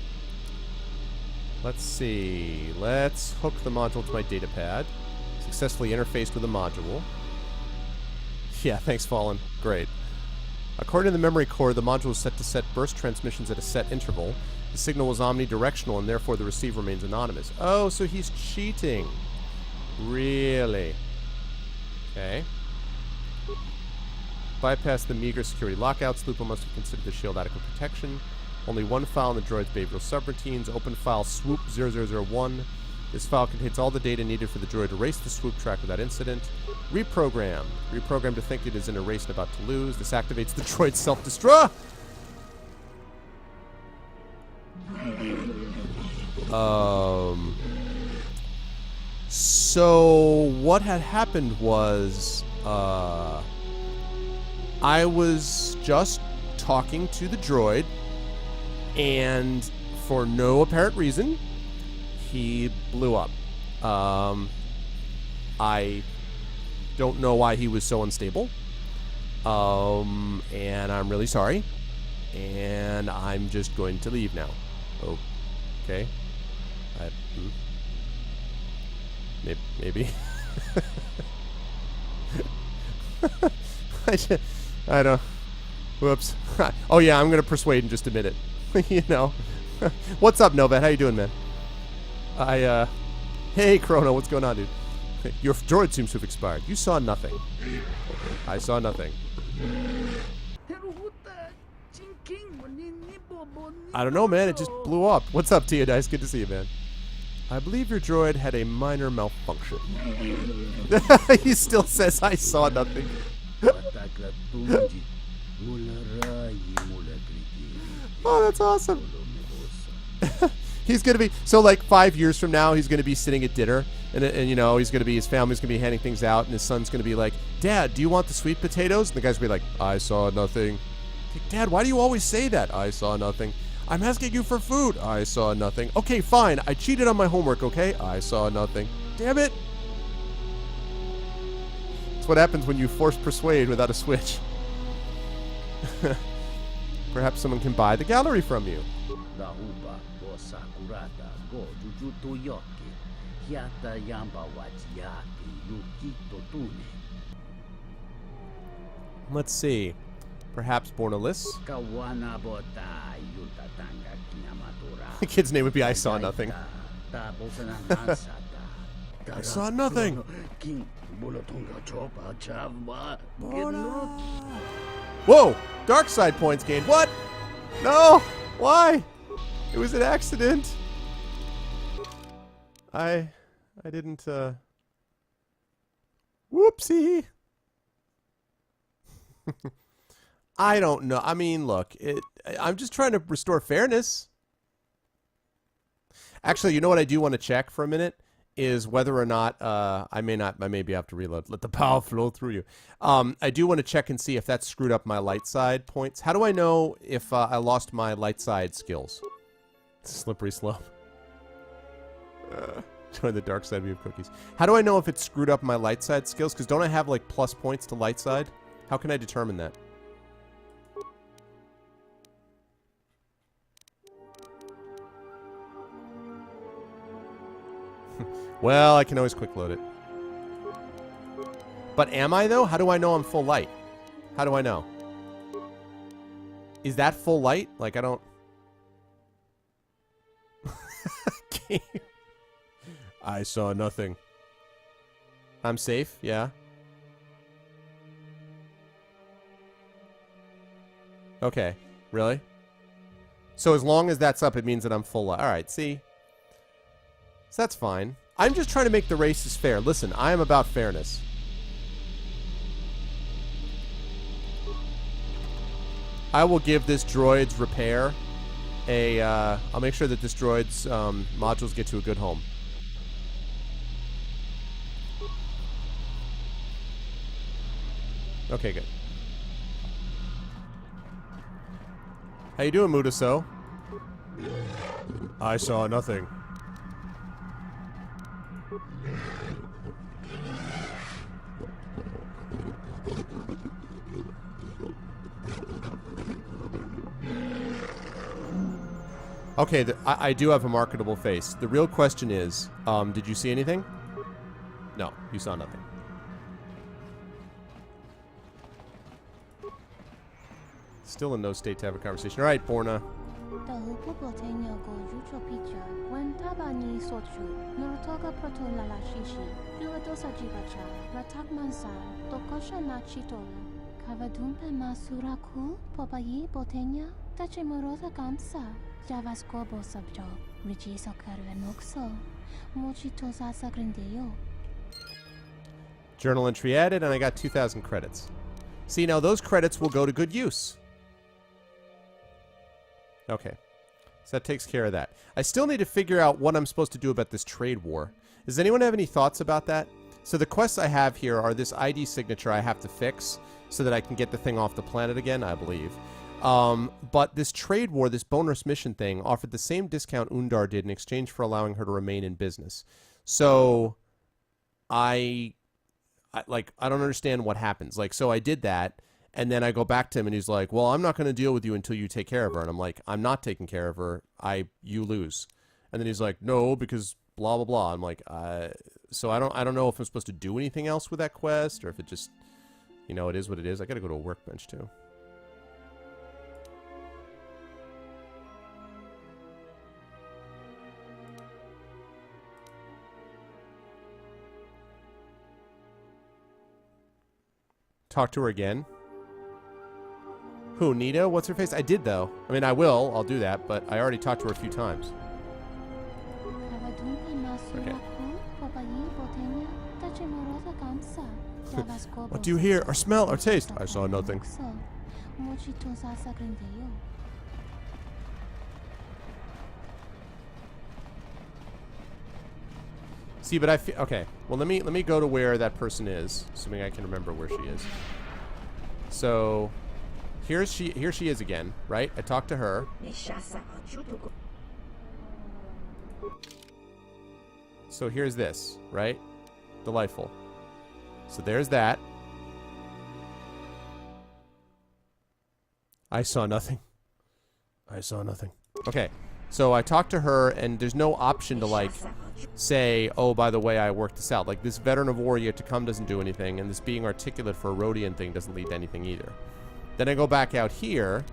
Let's see. Let's hook the module to my datapad. Successfully interfaced with the module. Yeah, thanks, Fallen. Great. According to the memory core, the module is set to set burst transmissions at a set interval. The signal is omnidirectional, and therefore the receiver remains anonymous. Oh, so he's cheating. Really? Okay. Bypass the meager security lockouts. Lupo must have considered the shield adequate protection. Only one file in the droid's behavioral subroutines. Open file swoop 0001. This file contains all the data needed for the droid to race the swoop track without incident. Reprogram. Reprogram to think it is in a race and about to lose. This activates the droid's self-destruct. So what had happened was, I was just talking to the droid, and for no apparent reason, he blew up. I don't know why he was so unstable. And I'm really sorry. And I'm just going to leave now. Oh, okay. Maybe. I don't. Whoops. Oh yeah, I'm gonna persuade in just a minute. You know. What's up, Novet? How you doing, man? Hey, Chrono, what's going on, dude? Your droid seems to have expired. You saw nothing. I saw nothing. I don't know, man. It just blew up. What's up, Teodice? Good to see you, man. I believe your droid had a minor malfunction. He still says, I saw nothing. Oh, that's awesome. He's going to be, so like 5 years from now, he's going to be sitting at dinner, and you know, he's going to be, his family's going to be handing things out, and his son's going to be like, Dad, do you want the sweet potatoes? And the guy's going to be like, I saw nothing. Like, Dad, why do you always say that? I saw nothing. I'm asking you for food. I saw nothing. Okay, fine. I cheated on my homework, okay? I saw nothing. Damn it. That's what happens when you force persuade without a switch. Perhaps someone can buy the gallery from you. Let's see. Perhaps Bornalis? The kid's name would be I Saw Nothing. I saw nothing. Whoa! Dark side points gained. What? No! Why? It was an accident. I didn't, Whoopsie. I don't know. I mean, look, I'm just trying to restore fairness. Actually, you know what I do want to check for a minute is whether or not I maybe have to reload. Let the power flow through you. I do want to check and see if that screwed up my light side points. How do I know if I lost my light side skills? Slippery slope. Join the dark side. We have cookies. How do I know if it screwed up my light side skills? Because don't I have like plus points to light side? How can I determine that? Well, I can always quick load it. But am I, though? How do I know I'm full light? How do I know? Is that full light? Like, I don't... I saw nothing. I'm safe? Yeah. Okay. Really? So as long as that's up, it means that I'm full. All right, see? So that's fine. I'm just trying to make the races fair. Listen, I am about fairness. I will give this droid's repair a, I'll make sure that this droid's modules get to a good home. Okay, good. How you doing, Mudaso? I saw nothing. Okay, I do have a marketable face. The real question is, did you see anything? No, you saw nothing. Still in no state to have a conversation. All right, Borna. Journal entry added, and I got 2,000 credits. See, now those credits will go to good use. Okay. So that takes care of that. I still need to figure out what I'm supposed to do about this trade war. Does anyone have any thoughts about that? So the quests I have here are this ID signature I have to fix so that I can get the thing off the planet again, I believe. But this trade war, this bonus mission thing, offered the same discount Undar did in exchange for allowing her to remain in business. So I don't understand what happens. Like, so I did that, and then I go back to him, and he's like, well, I'm not going to deal with you until you take care of her. And I'm like, I'm not taking care of her. You lose. And then he's like, no, because blah, blah, blah. I'm like, so I don't know if I'm supposed to do anything else with that quest, or if it just, you know, it is what it is. I got to go to a workbench, too. Talk to her again. Who, Nita? What's her face? I did, though. I mean, I will. I'll do that, but I already talked to her a few times. Okay. What do you hear, or smell, or taste? I saw nothing. See, but I feel okay. Well, let me go to where that person is, assuming I can remember where she is. So, here she is again, right? I talked to her. So here's this, right? Delightful. So there's that. I saw nothing. I saw nothing. Okay. So I talked to her, and there's no option to, like, say, oh, by the way, I worked this out. Like, this veteran of war yet to come doesn't do anything, and this being articulate for a Rodian thing doesn't lead to anything either. Then I go back out here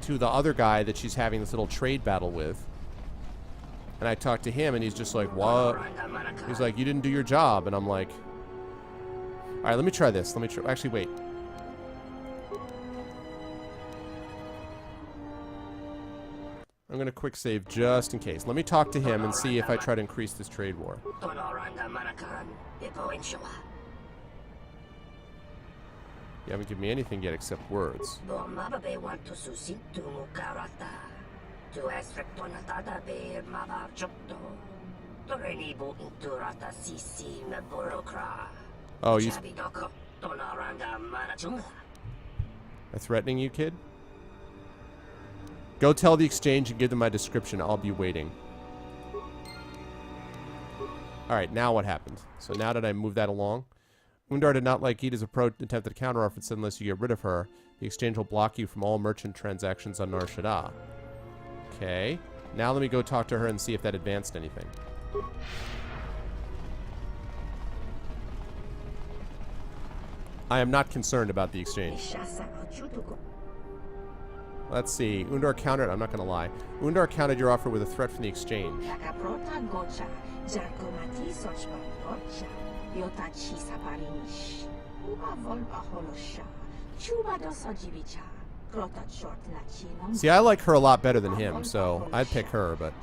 to the other guy that she's having this little trade battle with, and I talk to him, and he's just like, what? He's like, you didn't do your job, and I'm like, all right, let me try this. Let me try. Actually, wait. I'm going to quick save just in case. Let me talk to him and see if I try to increase this trade war. You haven't given me anything yet except words. Oh, you... I'm threatening you, kid? Go tell the exchange and give them my description. I'll be waiting. Alright, now what happened? So now that I move that along, Undar did not like Gita's approach attempted counteroffer and said unless you get rid of her, the exchange will block you from all merchant transactions on Nar Shaddaa. Okay. Now let me go talk to her and see if that advanced anything. I am not concerned about the exchange. Let's see. Undar countered. I'm not going to lie. Undar countered your offer with a threat from the exchange. See, I like her a lot better than him, so I'd pick her, but...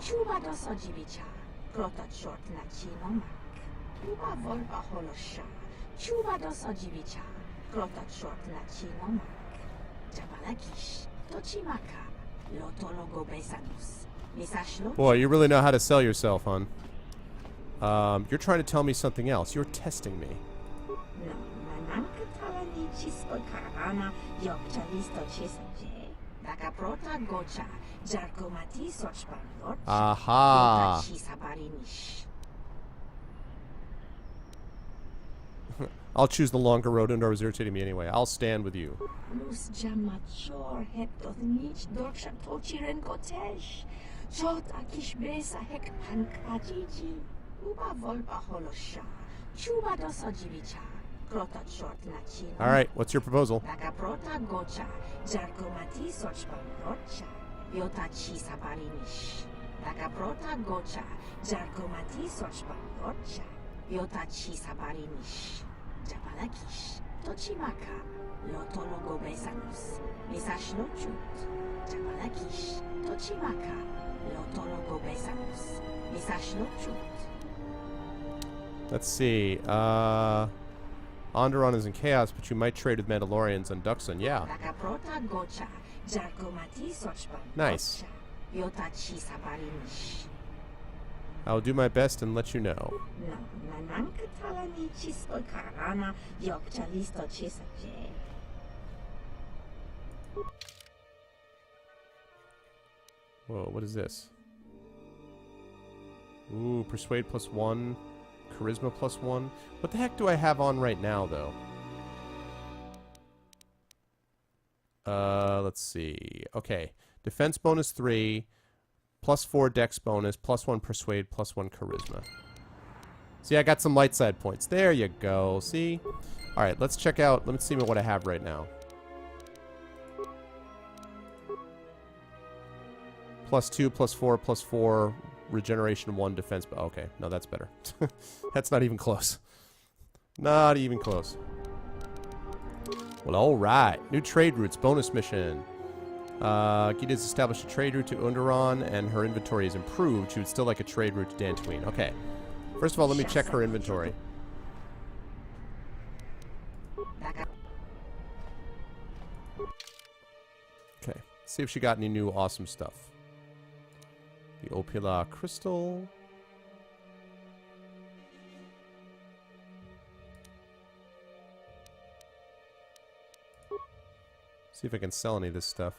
Boy, you really know how to sell yourself, hon. You're trying to tell me something else. You're testing me. Aha. I'll choose the longer road. Undor was irritating me anyway. I'll stand with you. Alright, what's your proposal? Let's see. Onderon is in chaos, but you might trade with Mandalorians on Duxon. Yeah. Nice. I'll do my best and let you know. Whoa, what is this? Ooh, persuade +1, charisma +1. What the heck do I have on right now, though? Let's see. Okay, defense bonus 3, +4 dex bonus, +1 persuade, +1 charisma. See, I got some light side points. There you go. See? All right, let's check out. Let me see what I have right now. +2, +4, +4, regeneration 1, defense. Okay, no, that's better. That's not even close. Not even close. Well, all right. New trade routes, bonus mission. Gita's established a trade route to Onderon, and her inventory is improved. She would still like a trade route to Dantooine. Okay. First of all, let me check her inventory. Okay. See if she got any new awesome stuff. The Opila Crystal. See if I can sell any of this stuff.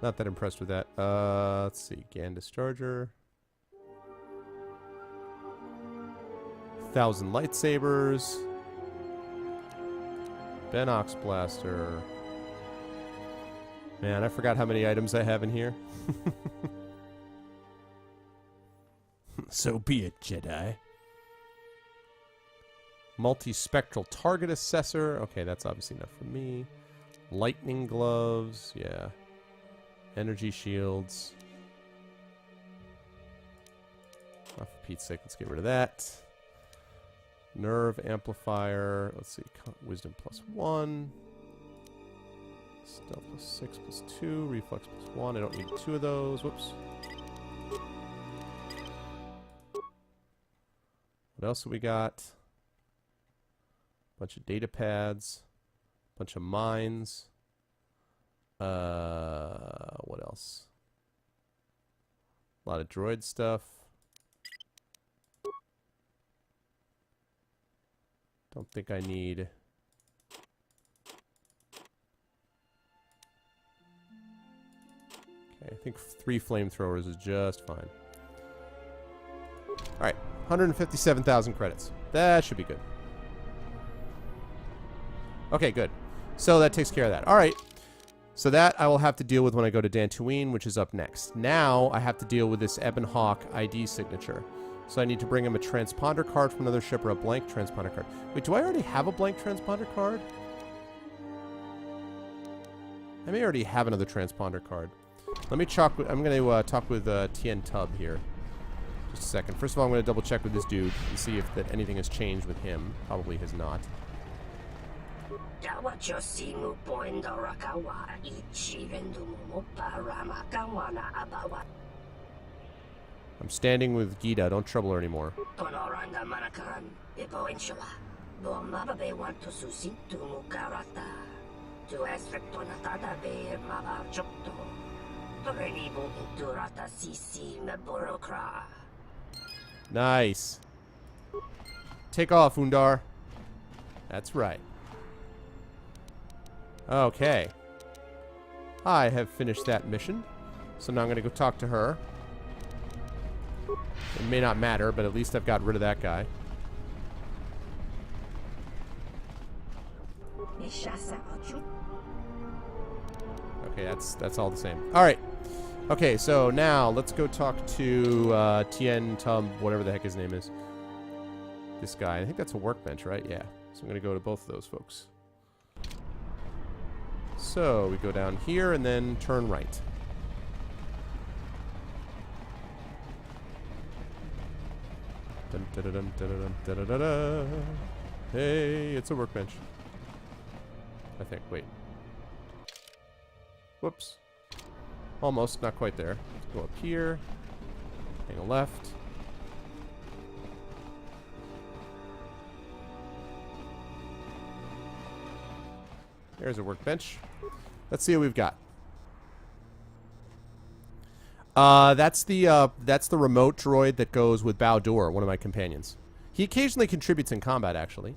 Not that impressed with that. Let's see. Gan Discharger. 1,000 lightsabers. Benox Blaster. Man, I forgot how many items I have in here. So be it, Jedi. Multispectral Target Assessor. Okay, that's obviously enough for me. Lightning Gloves. Yeah. Energy Shields. Oh, for Pete's sake, let's get rid of that. Nerve Amplifier. Let's see. Wisdom +1. Stealth +6 +2. Reflex +1. I don't need 2 of those. Whoops. What else have we got? Bunch of data pads. Bunch of mines. What else? A lot of droid stuff. Don't think I need... Okay, I think 3 flamethrowers is just fine. Alright, 157,000 credits. That should be good. Okay, good. So that takes care of that. Alright. So that I will have to deal with when I go to Dantooine, which is up next. Now I have to deal with this Ebon Hawk ID signature. So I need to bring him a transponder card from another ship or a blank transponder card. Wait, do I already have a blank transponder card? I may already have another transponder card. Let me talk with, I'm going to talk with Tien Tub here. Just a second. First of all, I'm going to double check with this dude and see if that anything has changed with him. Probably has not. I'm standing with Gita. Don't trouble her anymore. Nice. Take off, Undar. That's right. Okay. I have finished that mission. So now I'm going to go talk to her. It may not matter, but at least I've got rid of that guy. Okay, that's all the same. All right. Okay, so now let's go talk to Tien Tub, whatever the heck his name is. This guy. I think that's a workbench, right? Yeah. So I'm going to go to both of those folks. So we go down here and then turn right. Dun, dun, dun, dun, dun, dun, dun, dun, dun. Hey, it's a workbench. I think. Wait. Whoops. Almost. Not quite there. Let's go up here. Hang a left. There's a workbench. Let's see what we've got. That's the remote droid that goes with Bao-Dur, one of my companions. He occasionally contributes in combat, actually.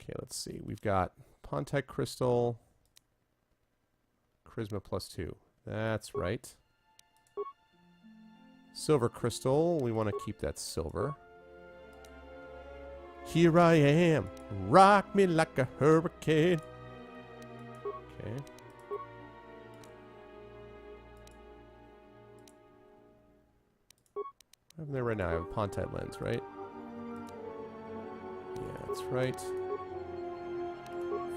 Okay, let's see. We've got Pontite Crystal, Charisma +2. That's right. Silver Crystal. We want to keep that silver. Here I am. Rock me like a hurricane. Okay. What am I there right now? I have a Pontite lens, right? Yeah, that's right.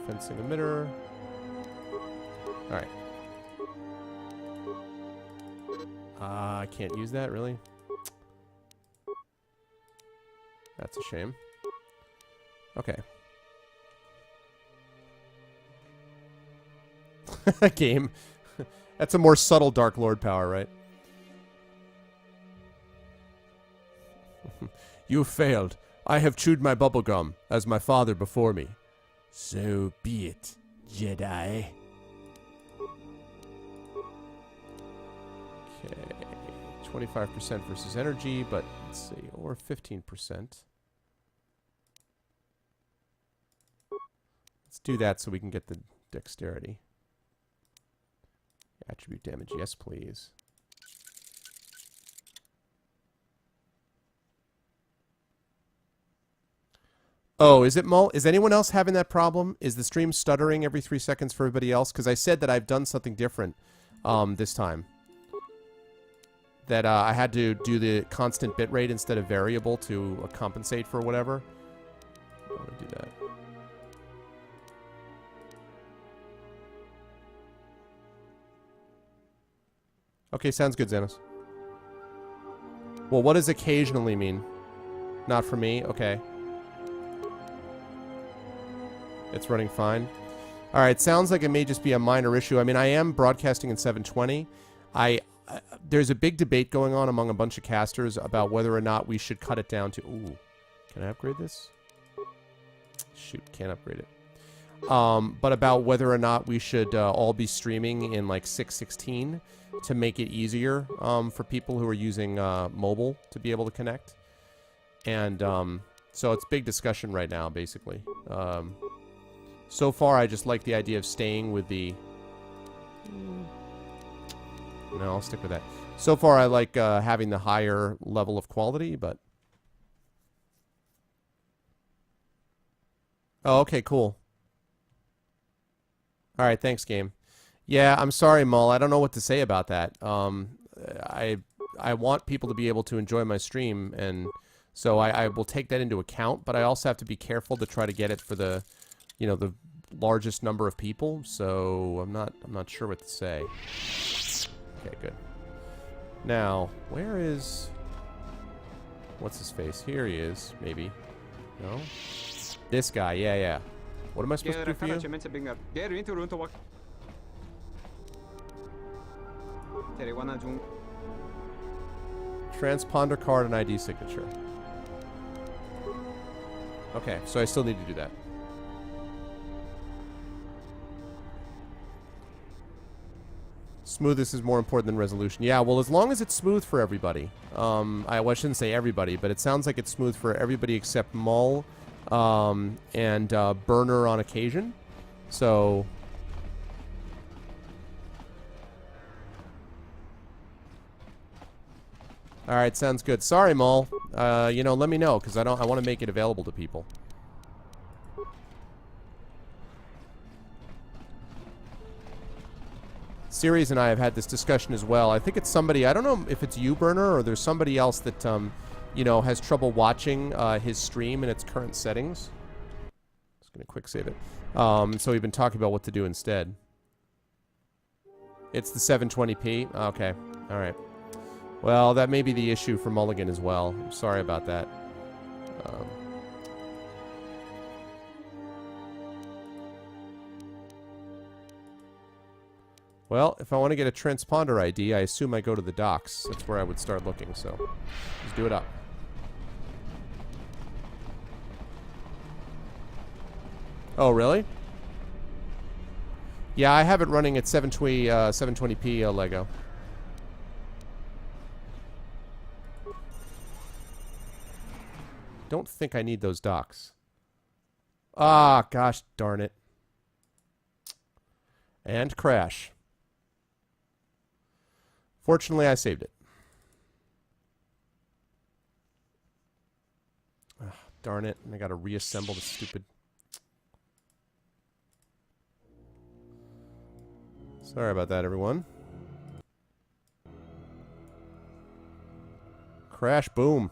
Fencing emitter. Alright. I can't use that, really? That's a shame. Okay. Game. That's a more subtle Dark Lord power, right? You failed. I have chewed my bubblegum, as my father before me. So be it, Jedi. Okay. 25% versus energy, but let's see. Or 15%. Let's do that so we can get the dexterity. Attribute damage, yes please. Oh, is it is anyone else having that problem? Is the stream stuttering every 3 seconds for everybody else? Because I said that I've done something different this time. That I had to do the constant bitrate instead of variable to compensate for whatever. I want to do that. Okay, sounds good, Xanos. Well, what does occasionally mean? Not for me? Okay. It's running fine. Alright, sounds like it may just be a minor issue. I mean, I am broadcasting in 720. There's a big debate going on among a bunch of casters about whether or not we should cut it down to... Ooh. Can I upgrade this? Shoot, can't upgrade it. But about whether or not we should all be streaming in like 616 to make it easier for people who are using mobile to be able to connect. And so it's big discussion right now, basically. So far, I just like the idea of staying with the... No, I'll stick with that. So far, I like having the higher level of quality, but... Oh, okay, cool. All right, thanks, game. Yeah, I'm sorry, Mull. I don't know what to say about that. I want people to be able to enjoy my stream, and so I will take that into account. But I also have to be careful to try to get it for the, you know, the largest number of people. So I'm not sure what to say. Okay, good. Now, where is... What's his face? Here he is, maybe. No? This guy, yeah. What am I supposed to do for you? Transponder card and ID signature. Okay, so I still need to do that. Smoothness is more important than resolution. Yeah, well, as long as it's smooth for everybody. I shouldn't say everybody, but it sounds like it's smooth for everybody except Mull and Burner on occasion. So... Alright, sounds good. Sorry, Mull. You know, let me know, because I want to make it available to people. Series and I have had this discussion as well. I think it's somebody, I don't know if it's you, Burner, or there's somebody else that, you know, has trouble watching his stream in its current settings. Just going to quick save it. So we've been talking about what to do instead. It's the 720p? Okay. Alright. Well, that may be the issue for Mulligan as well. I'm sorry about that. Well, if I want to get a transponder ID, I assume I go to the docks. That's where I would start looking, so let's do it up. Oh, really? Yeah, I have it running at 720p Lego. Don't think I need those docks. Ah, gosh darn it. And crash. Fortunately, I saved it. Ah, darn it. And I gotta reassemble the stupid... Sorry about that, everyone. Crash, boom.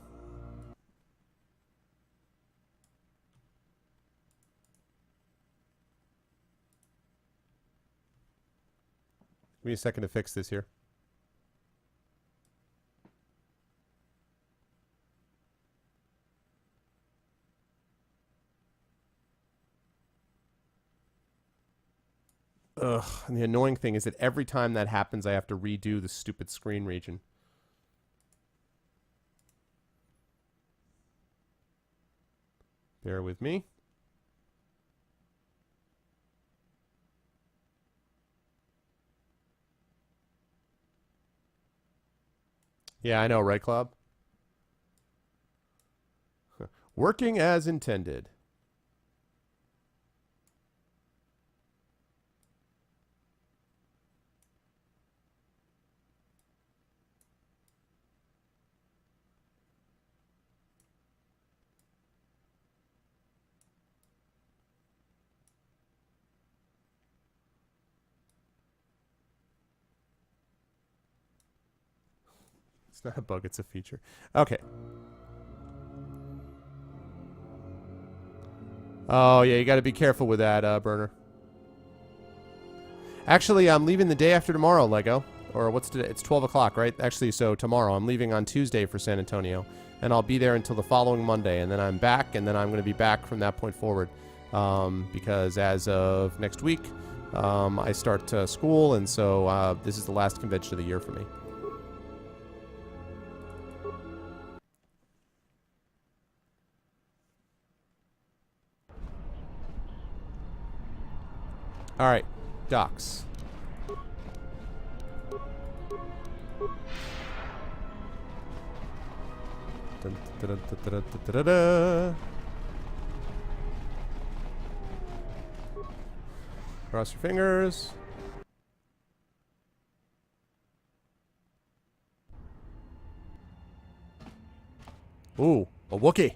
Give me a second to fix this here. Ugh, and the annoying thing is that every time that happens, I have to redo the stupid screen region. Bear with me. Yeah, I know, right, Club? Working as intended. It's not a bug, it's a feature. Okay. Oh, yeah, you got to be careful with that, Burner. Actually, I'm leaving the day after tomorrow, Lego. Or what's today? It's 12 o'clock, right? Actually, so tomorrow. I'm leaving on Tuesday for San Antonio. And I'll be there until the following Monday. And then I'm back, and then I'm going to be back from that point forward. Because as of next week, I start school, and so this is the last convention of the year for me. Alright, docks. Dun, dun, dun, dun, dun, dun, dun, dun. Cross your fingers. Ooh, a Wookiee.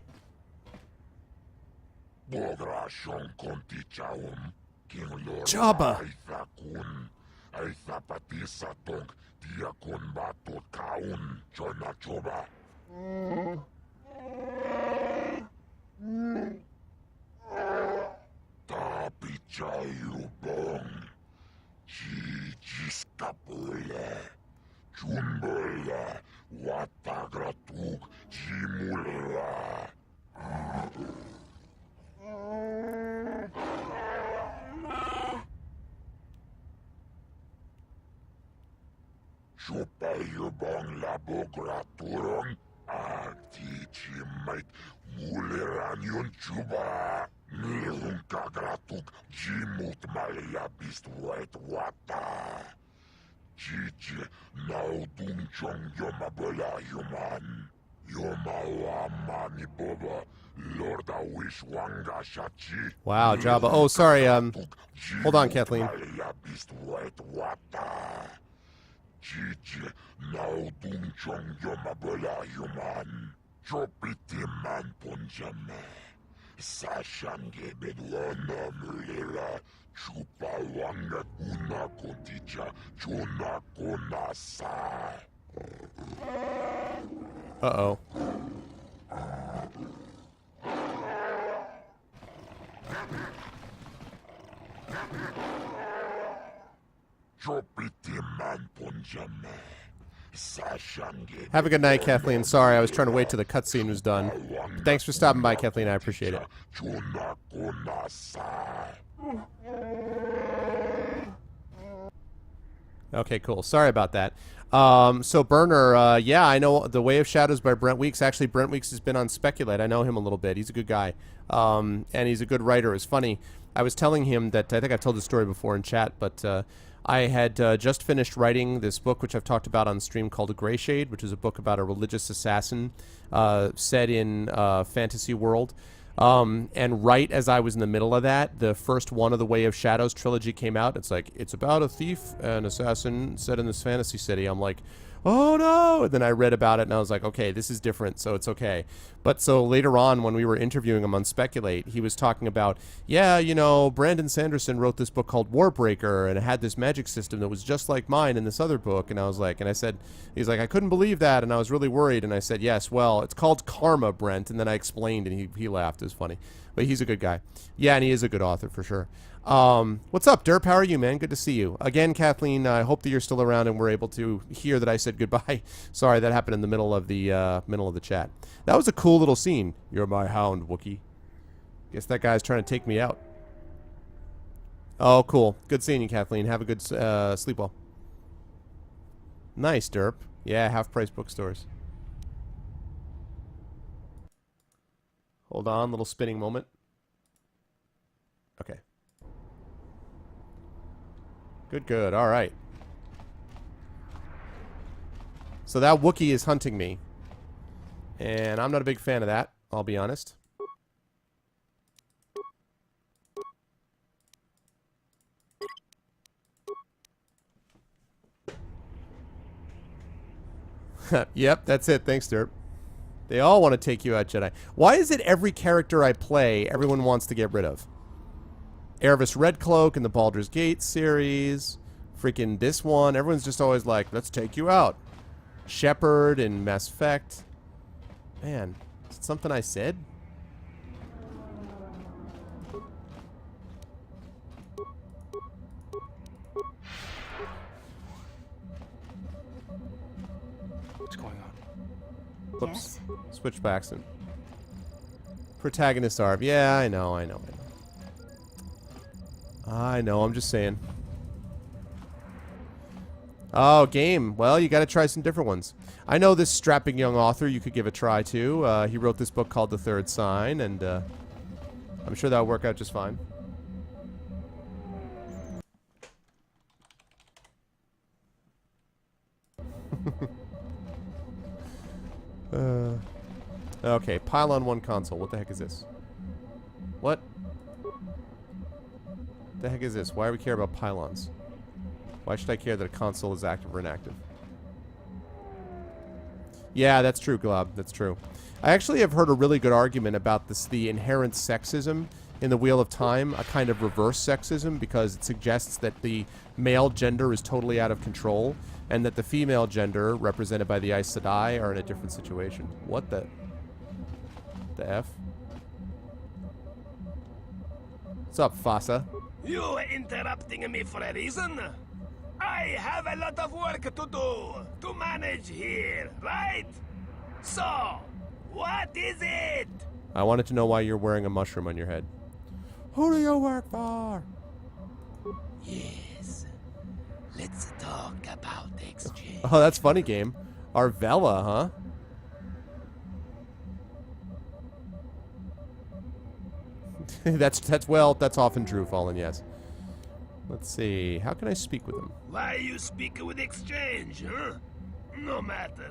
Jabba. Ay zapatisa tong dia kon batot kaun jona coba. Tapi cayu bong. Jijis kapule. Jumbele. Watagratuk jimula. Chupayo bang laboratorium Artichimate Muleranion Chuba Nilun Kagratuk Jimut Malia Beast White Wata Chichi Naudung Chong Yomabola Human Yomawa Mani Boba Lord Wish Wanga Shachi. Wow, Jabba. Oh, sorry. Hold on, Kathleen. Chichi, now dung chong yomabola human. Chopiti man punjame. Sashange bedwana mulila. Chupa wanga kuna koticha. Chuna kona sa. Uh-oh. Have a good night, Kathleen. Sorry, I was trying to wait till the cutscene was done. Thanks for stopping by, Kathleen. I appreciate it. Okay, cool. Sorry about that. So Burner, yeah, I know The Way of Shadows by Brent Weeks. Actually, Brent Weeks has been on Speculate. I know him a little bit. He's a good guy. And he's a good writer. It's funny. I was telling him that, I think I've told the story before in chat, but I had just finished writing this book, which I've talked about on stream, called A Grey Shade, which is a book about a religious assassin set in fantasy world. And right as I was in the middle of that, the first one of the Way of Shadows trilogy came out. It's like, it's about a thief and assassin set in this fantasy city. I'm like, oh no! And then I read about it and I was like, okay, this is different, so it's okay. But so later on, when we were interviewing him on Speculate, he was talking about, yeah, you know, Brandon Sanderson wrote this book called Warbreaker, and it had this magic system that was just like mine in this other book. And I was like, and I said, he's like, I couldn't believe that, and I was really worried. And I said, yes, well, it's called Karma, Brent. And then I explained, and he laughed. It was funny. But he's a good guy. Yeah, and he is a good author for sure. What's up, Derp? How are you, man? Good to see you. Again, Kathleen, I hope that you're still around and we're able to hear that I said goodbye. Sorry, that happened in the middle of the chat. That was a cool little scene. You're my hound, Wookie. Guess that guy's trying to take me out. Oh, cool. Good seeing you, Kathleen. Have a good sleep well. Nice, Derp. Yeah, half-price bookstores. Hold on, little spinning moment. Okay. Good. All right. So that Wookiee is hunting me. And I'm not a big fan of that, I'll be honest. Yep, that's it. Thanks, Derp. They all want to take you out, Jedi. Why is it every character I play, everyone wants to get rid of? Erebus Redcloak in the Baldur's Gate series. Freaking this one. Everyone's just always like, let's take you out. Shepard in Mass Effect. Man, is it something I said? What's going on? Whoops. Yes? Switchbacks and protagonist ARV. Yeah, I know. I'm just saying. Oh, game. Well, you got to try some different ones. I know this strapping young author you could give a try to. He wrote this book called The Third Sign, and I'm sure that'll work out just fine. Okay, Pylon 1 console. What the heck is this? What? The heck is this? Why do we care about pylons? Why should I care that a console is active or inactive? Yeah, that's true, Glob. That's true. I actually have heard a really good argument about this, the inherent sexism in the Wheel of Time a kind of reverse sexism because it suggests that the male gender is totally out of control and that the female gender, represented by the Aes Sedai, are in a different situation. What the F? What's up, Fasa? You interrupting me for a reason? I have a lot of work to do, to manage here, right? So, what is it? I wanted to know why you're wearing a mushroom on your head. Who do you work for? Yes. Let's talk about the exchange. Oh, that's funny, game. Arvella, huh? that's often true, Fallen, yes. Let's see. How can I speak with him? Why you speak with exchange, huh? No matter.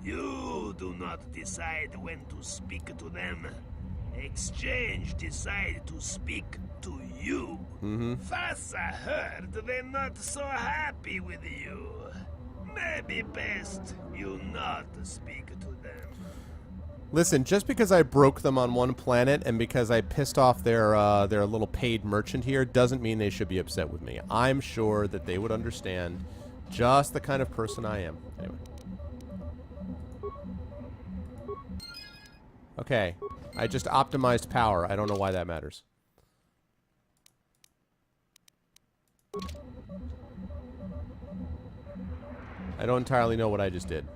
You do not decide when to speak to them. Exchange decide to speak to you. Fasa heard they're not so happy with you. Maybe best you not speak to them. Listen, just because I broke them on one planet and because I pissed off their little paid merchant here doesn't mean they should be upset with me. I'm sure that they would understand just the kind of person I am. Anyway. Okay. I just optimized power. I don't know why that matters. I don't entirely know what I just did.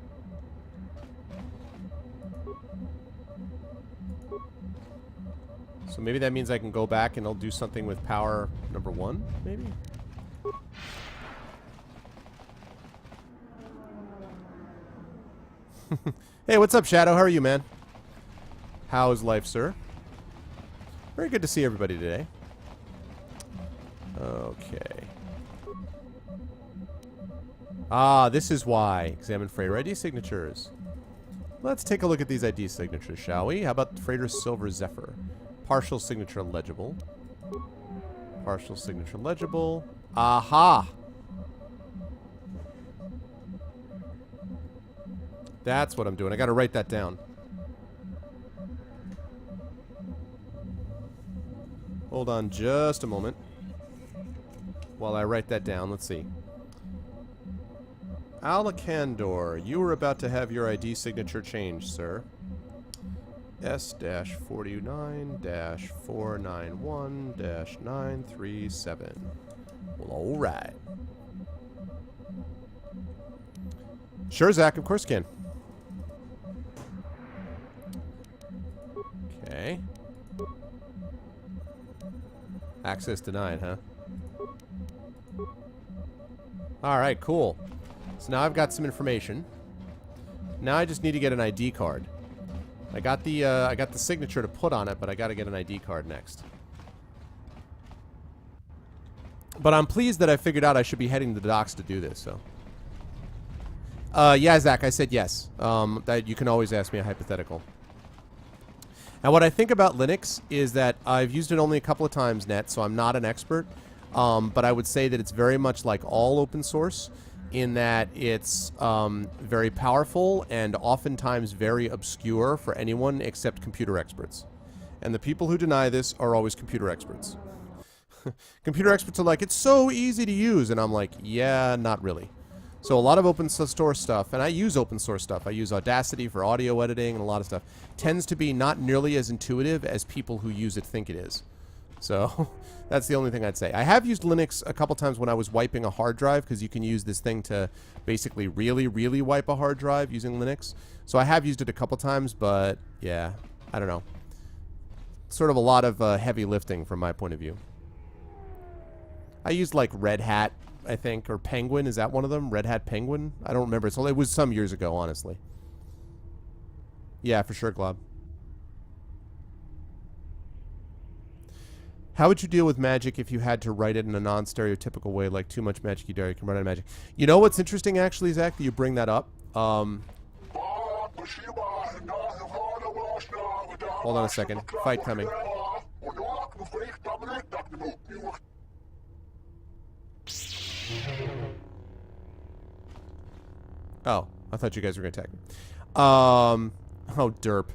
So maybe that means I can go back and I'll do something with power number 1, maybe? Hey, what's up, Shadow? How are you, man? How's life, sir? Very good to see everybody today. Okay. Ah, this is why. Examine freighter ID signatures. Let's take a look at these ID signatures, shall we? How about freighter Silver Zephyr? Partial signature legible. Partial signature legible. Aha! That's what I'm doing. I gotta write that down. Hold on just a moment. While I write that down, let's see. Alakandor, you were about to have your ID signature changed, sir. S-49-491-937. Well, alright. Sure, Zach, of course you can. Okay. Access denied, huh? Alright, cool. So now I've got some information. Now I just need to get an ID card. I got the signature to put on it, but I got to get an ID card next. But I'm pleased that I figured out I should be heading to the docks to do this, so. Yeah, Zach, I said yes. That you can always ask me a hypothetical. Now, what I think about Linux is that I've used it only a couple of times, Net, so I'm not an expert. But I would say that it's very much like all open source in that it's very powerful and oftentimes very obscure for anyone except computer experts. And the people who deny this are always computer experts. Computer experts are like, it's so easy to use. And I'm like, yeah, not really. So a lot of open source stuff, and I use open source stuff. I use Audacity for audio editing and a lot of stuff. Tends to be not nearly as intuitive as people who use it think it is. So that's the only thing I'd say. I have used Linux a couple times when I was wiping a hard drive, because you can use this thing to basically really, really wipe a hard drive using Linux. So I have used it a couple times, but yeah, I don't know. Sort of a lot of heavy lifting from my point of view. I used like Red Hat, I think, or Penguin. Is that one of them? Red Hat Penguin? I don't remember. So it was some years ago, honestly. Yeah, for sure, Glob. How would you deal with magic if you had to write it in a non-stereotypical way, like too much magic you dare you can run out of magic? You know what's interesting, actually, Zach, that you bring that up? Hold on a second. Fight coming. Oh, I thought you guys were going to attack me. Oh, derp.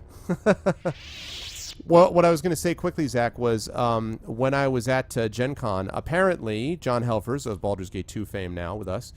Well, what I was going to say quickly, Zach, was when I was at Gen Con, apparently John Helfers of Baldur's Gate 2 fame now with us,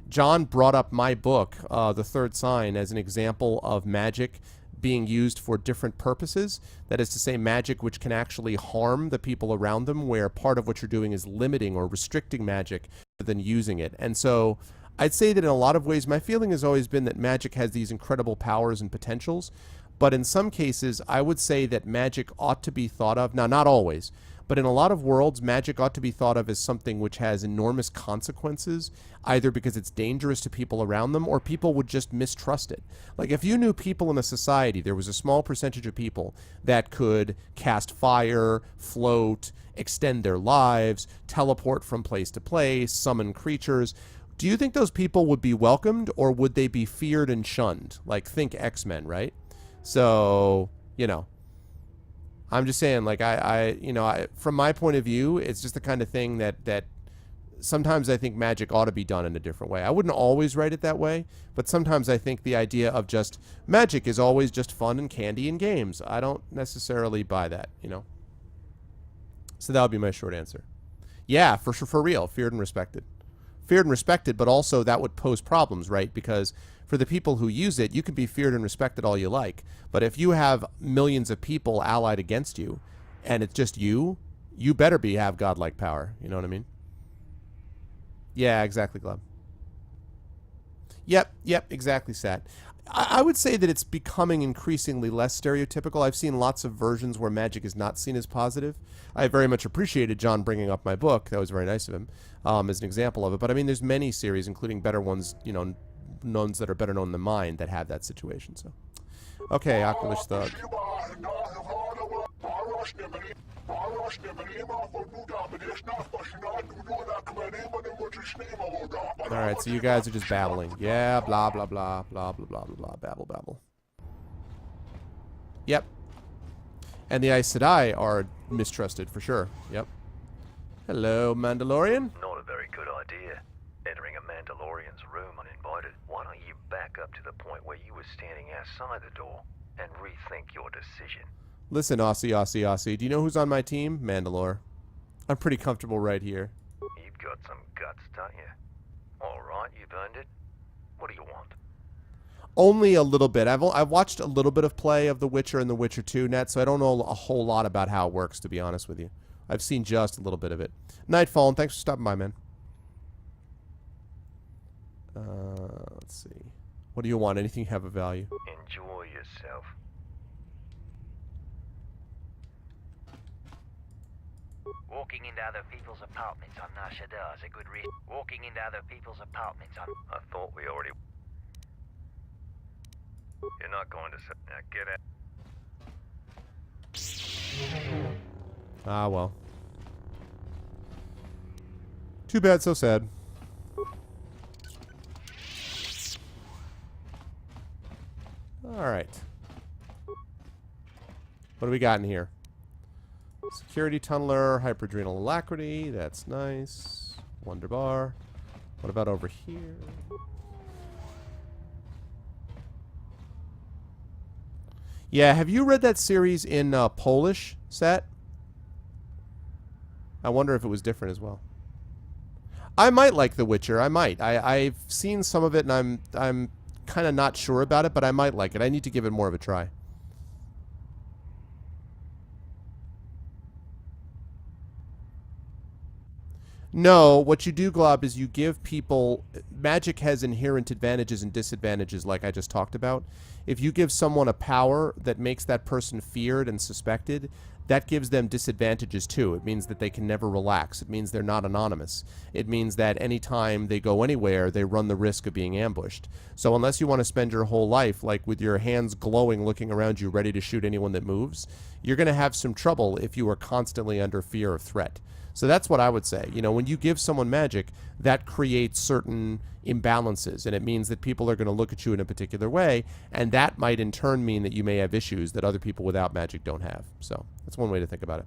John brought up my book, The Third Sign, as an example of magic being used for different purposes. That is to say, magic which can actually harm the people around them, where part of what you're doing is limiting or restricting magic rather than using it. And so I'd say that in a lot of ways, my feeling has always been that magic has these incredible powers and potentials. But in some cases, I would say that magic ought to be thought of, now not always, but in a lot of worlds, magic ought to be thought of as something which has enormous consequences, either because it's dangerous to people around them or people would just mistrust it. Like if you knew people in a society, there was a small percentage of people that could cast fire, float, extend their lives, teleport from place to place, summon creatures. Do you think those people would be welcomed or would they be feared and shunned? Like think X-Men, right? So, you know, I'm just saying, like, from my point of view, it's just the kind of thing that sometimes I think magic ought to be done in a different way. I wouldn't always write it that way, but sometimes I think the idea of just magic is always just fun and candy and games. I don't necessarily buy that, you know. So that would be my short answer. Yeah, for real, feared and respected. Feared and respected, but also that would pose problems, right? Because for the people who use it, you can be feared and respected all you like. But if you have millions of people allied against you, and it's just you better have godlike power. You know what I mean? Yeah, exactly, Gleb. Yep, exactly, Sat. I would say that it's becoming increasingly less stereotypical. I've seen lots of versions where magic is not seen as positive. I very much appreciated John bringing up my book. That was very nice of him as an example of it. But I mean, there's many series, including better ones, you know, ones that are better known than mine, that have that situation. So, okay, Aqualish Thug. All right, so you guys are just babbling. Yeah, blah, blah, blah, blah, blah, blah, blah, blah, babble, babble. Yep. And the Aes Sedai are mistrusted for sure. Yep. Hello, Mandalorian. Not a very good idea. Entering a Mandalorian's room uninvited. Why don't you back up to the point where you were standing outside the door and rethink your decision? Listen, Aussie. Do you know who's on my team? Mandalore. I'm pretty comfortable right here. You've got some guts, don't you? All right, you've earned it. What do you want? Only a little bit. I've watched a little bit of play of The Witcher and The Witcher 2 net, so I don't know a whole lot about how it works, to be honest with you. I've seen just a little bit of it. Nightfall, and thanks for stopping by, man. Let's see. What do you want? Anything have a value? Enjoy yourself. Walking into other people's apartments on Nar Shaddaa is a good risk. Walking into other people's apartments on... I thought we already... You're not going to... Now get out. Ah, well. Too bad, so sad. Alright. What do we got in here? Security Tunneler, Hyperdrenal Alacrity. That's nice. Wonder Bar. What about over here? Yeah, have you read that series in Polish, Set? I wonder if it was different as well. I might like The Witcher. I might. I've seen some of it, and I'm kind of not sure about it, but I might like it. I need to give it more of a try. No, what you do, Glob, is you give people... Magic has inherent advantages and disadvantages, like I just talked about. If you give someone a power that makes that person feared and suspected, that gives them disadvantages too. It means that they can never relax. It means they're not anonymous. It means that anytime they go anywhere, they run the risk of being ambushed. So unless you want to spend your whole life, like with your hands glowing, looking around you, ready to shoot anyone that moves, you're going to have some trouble if you are constantly under fear of threat. So that's what I would say. You know, when you give someone magic, that creates certain imbalances, and it means that people are going to look at you in a particular way, and that might in turn mean that you may have issues that other people without magic don't have. So that's one way to think about it.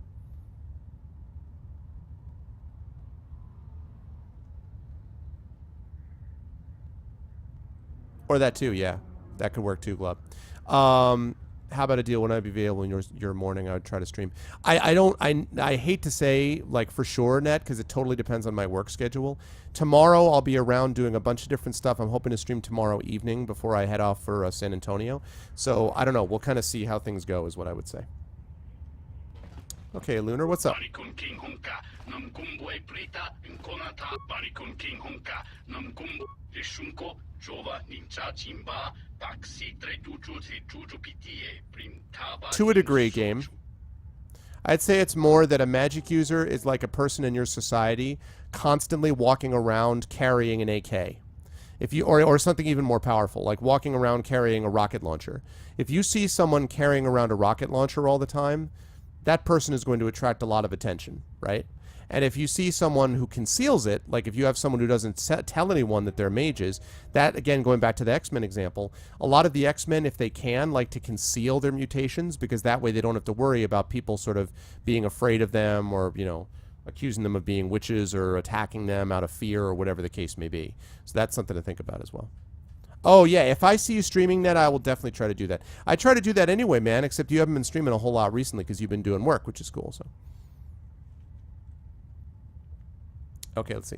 Or that too, yeah. That could work too, Glub. how about a deal when I'd be available in your morning? I would try to stream. I hate to say like for sure, Net, because it totally depends on my work schedule. Tomorrow I'll be around doing a bunch of different stuff. I'm hoping to stream tomorrow evening before I head off for San Antonio. So I don't know. We'll kind of see how things go, is what I would say. Okay, Lunar, what's up? To a degree, game. I'd say it's more that a magic user is like a person in your society constantly walking around carrying an AK. If you or something even more powerful, like walking around carrying a rocket launcher. If you see someone carrying around a rocket launcher all the time, that person is going to attract a lot of attention, right? And if you see someone who conceals it, like if you have someone who doesn't tell anyone that they're mages, that, again, going back to the X-Men example, a lot of the X-Men, if they can, like to conceal their mutations, because that way they don't have to worry about people sort of being afraid of them or, you know, accusing them of being witches or attacking them out of fear or whatever the case may be. So that's something to think about as well. Oh, yeah, if I see you streaming, Net, I will definitely try to do that. I try to do that anyway, man, except you haven't been streaming a whole lot recently because you've been doing work, which is cool, so. Okay, let's see.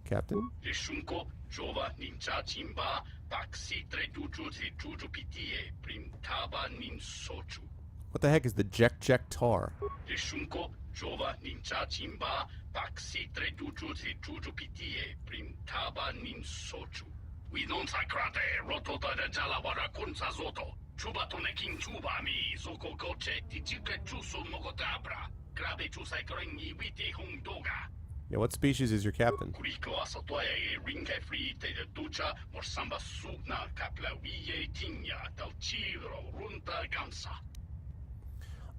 Captain? What the heck is the Jek Tar? Yeah, what species is your captain?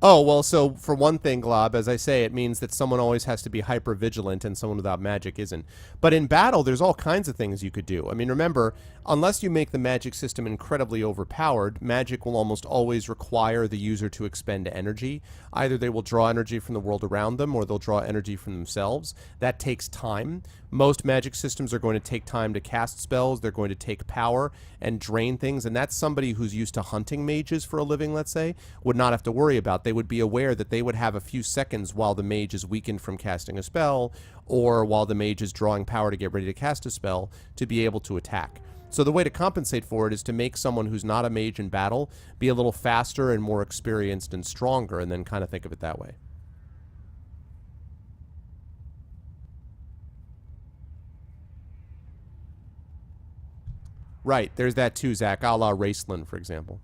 Oh, well, so for one thing, Glob, as I say, it means that someone always has to be hyper-vigilant and someone without magic isn't. But in battle, there's all kinds of things you could do. I mean, remember, unless you make the magic system incredibly overpowered, magic will almost always require the user to expend energy. Either they will draw energy from the world around them or they'll draw energy from themselves. That takes time. Most magic systems are going to take time to cast spells. They're going to take power and drain things, and that's somebody who's used to hunting mages for a living, let's say, would not have to worry about. They would be aware that they would have a few seconds while the mage is weakened from casting a spell or while the mage is drawing power to get ready to cast a spell to be able to attack. So the way to compensate for it is to make someone who's not a mage in battle be a little faster and more experienced and stronger, and then kind of think of it that way. Right, there's that too, Zach, a la Raceland, for example.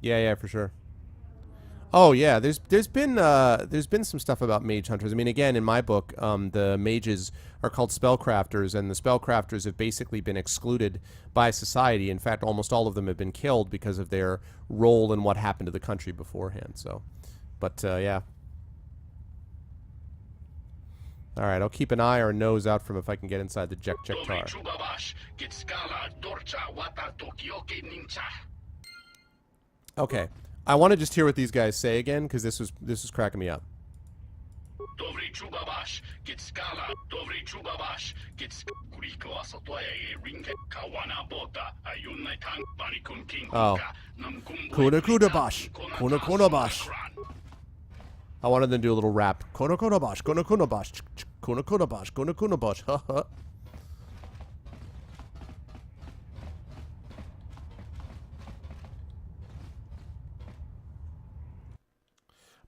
Yeah, for sure. Oh yeah, there's been some stuff about mage hunters. I mean, again, in my book, the mages are called spellcrafters, and the spellcrafters have basically been excluded by society. In fact, almost all of them have been killed because of their role in what happened to the country beforehand. So, but yeah. All right, I'll keep an eye or nose out from if I can get inside the Jek Tar. Okay, I want to just hear what these guys say again because this was cracking me up. Oh, Kuna Bash. I wanted them to do a little rap. Kuna Bash, Kuna Bash, Kuna Bash, Kuna Bash.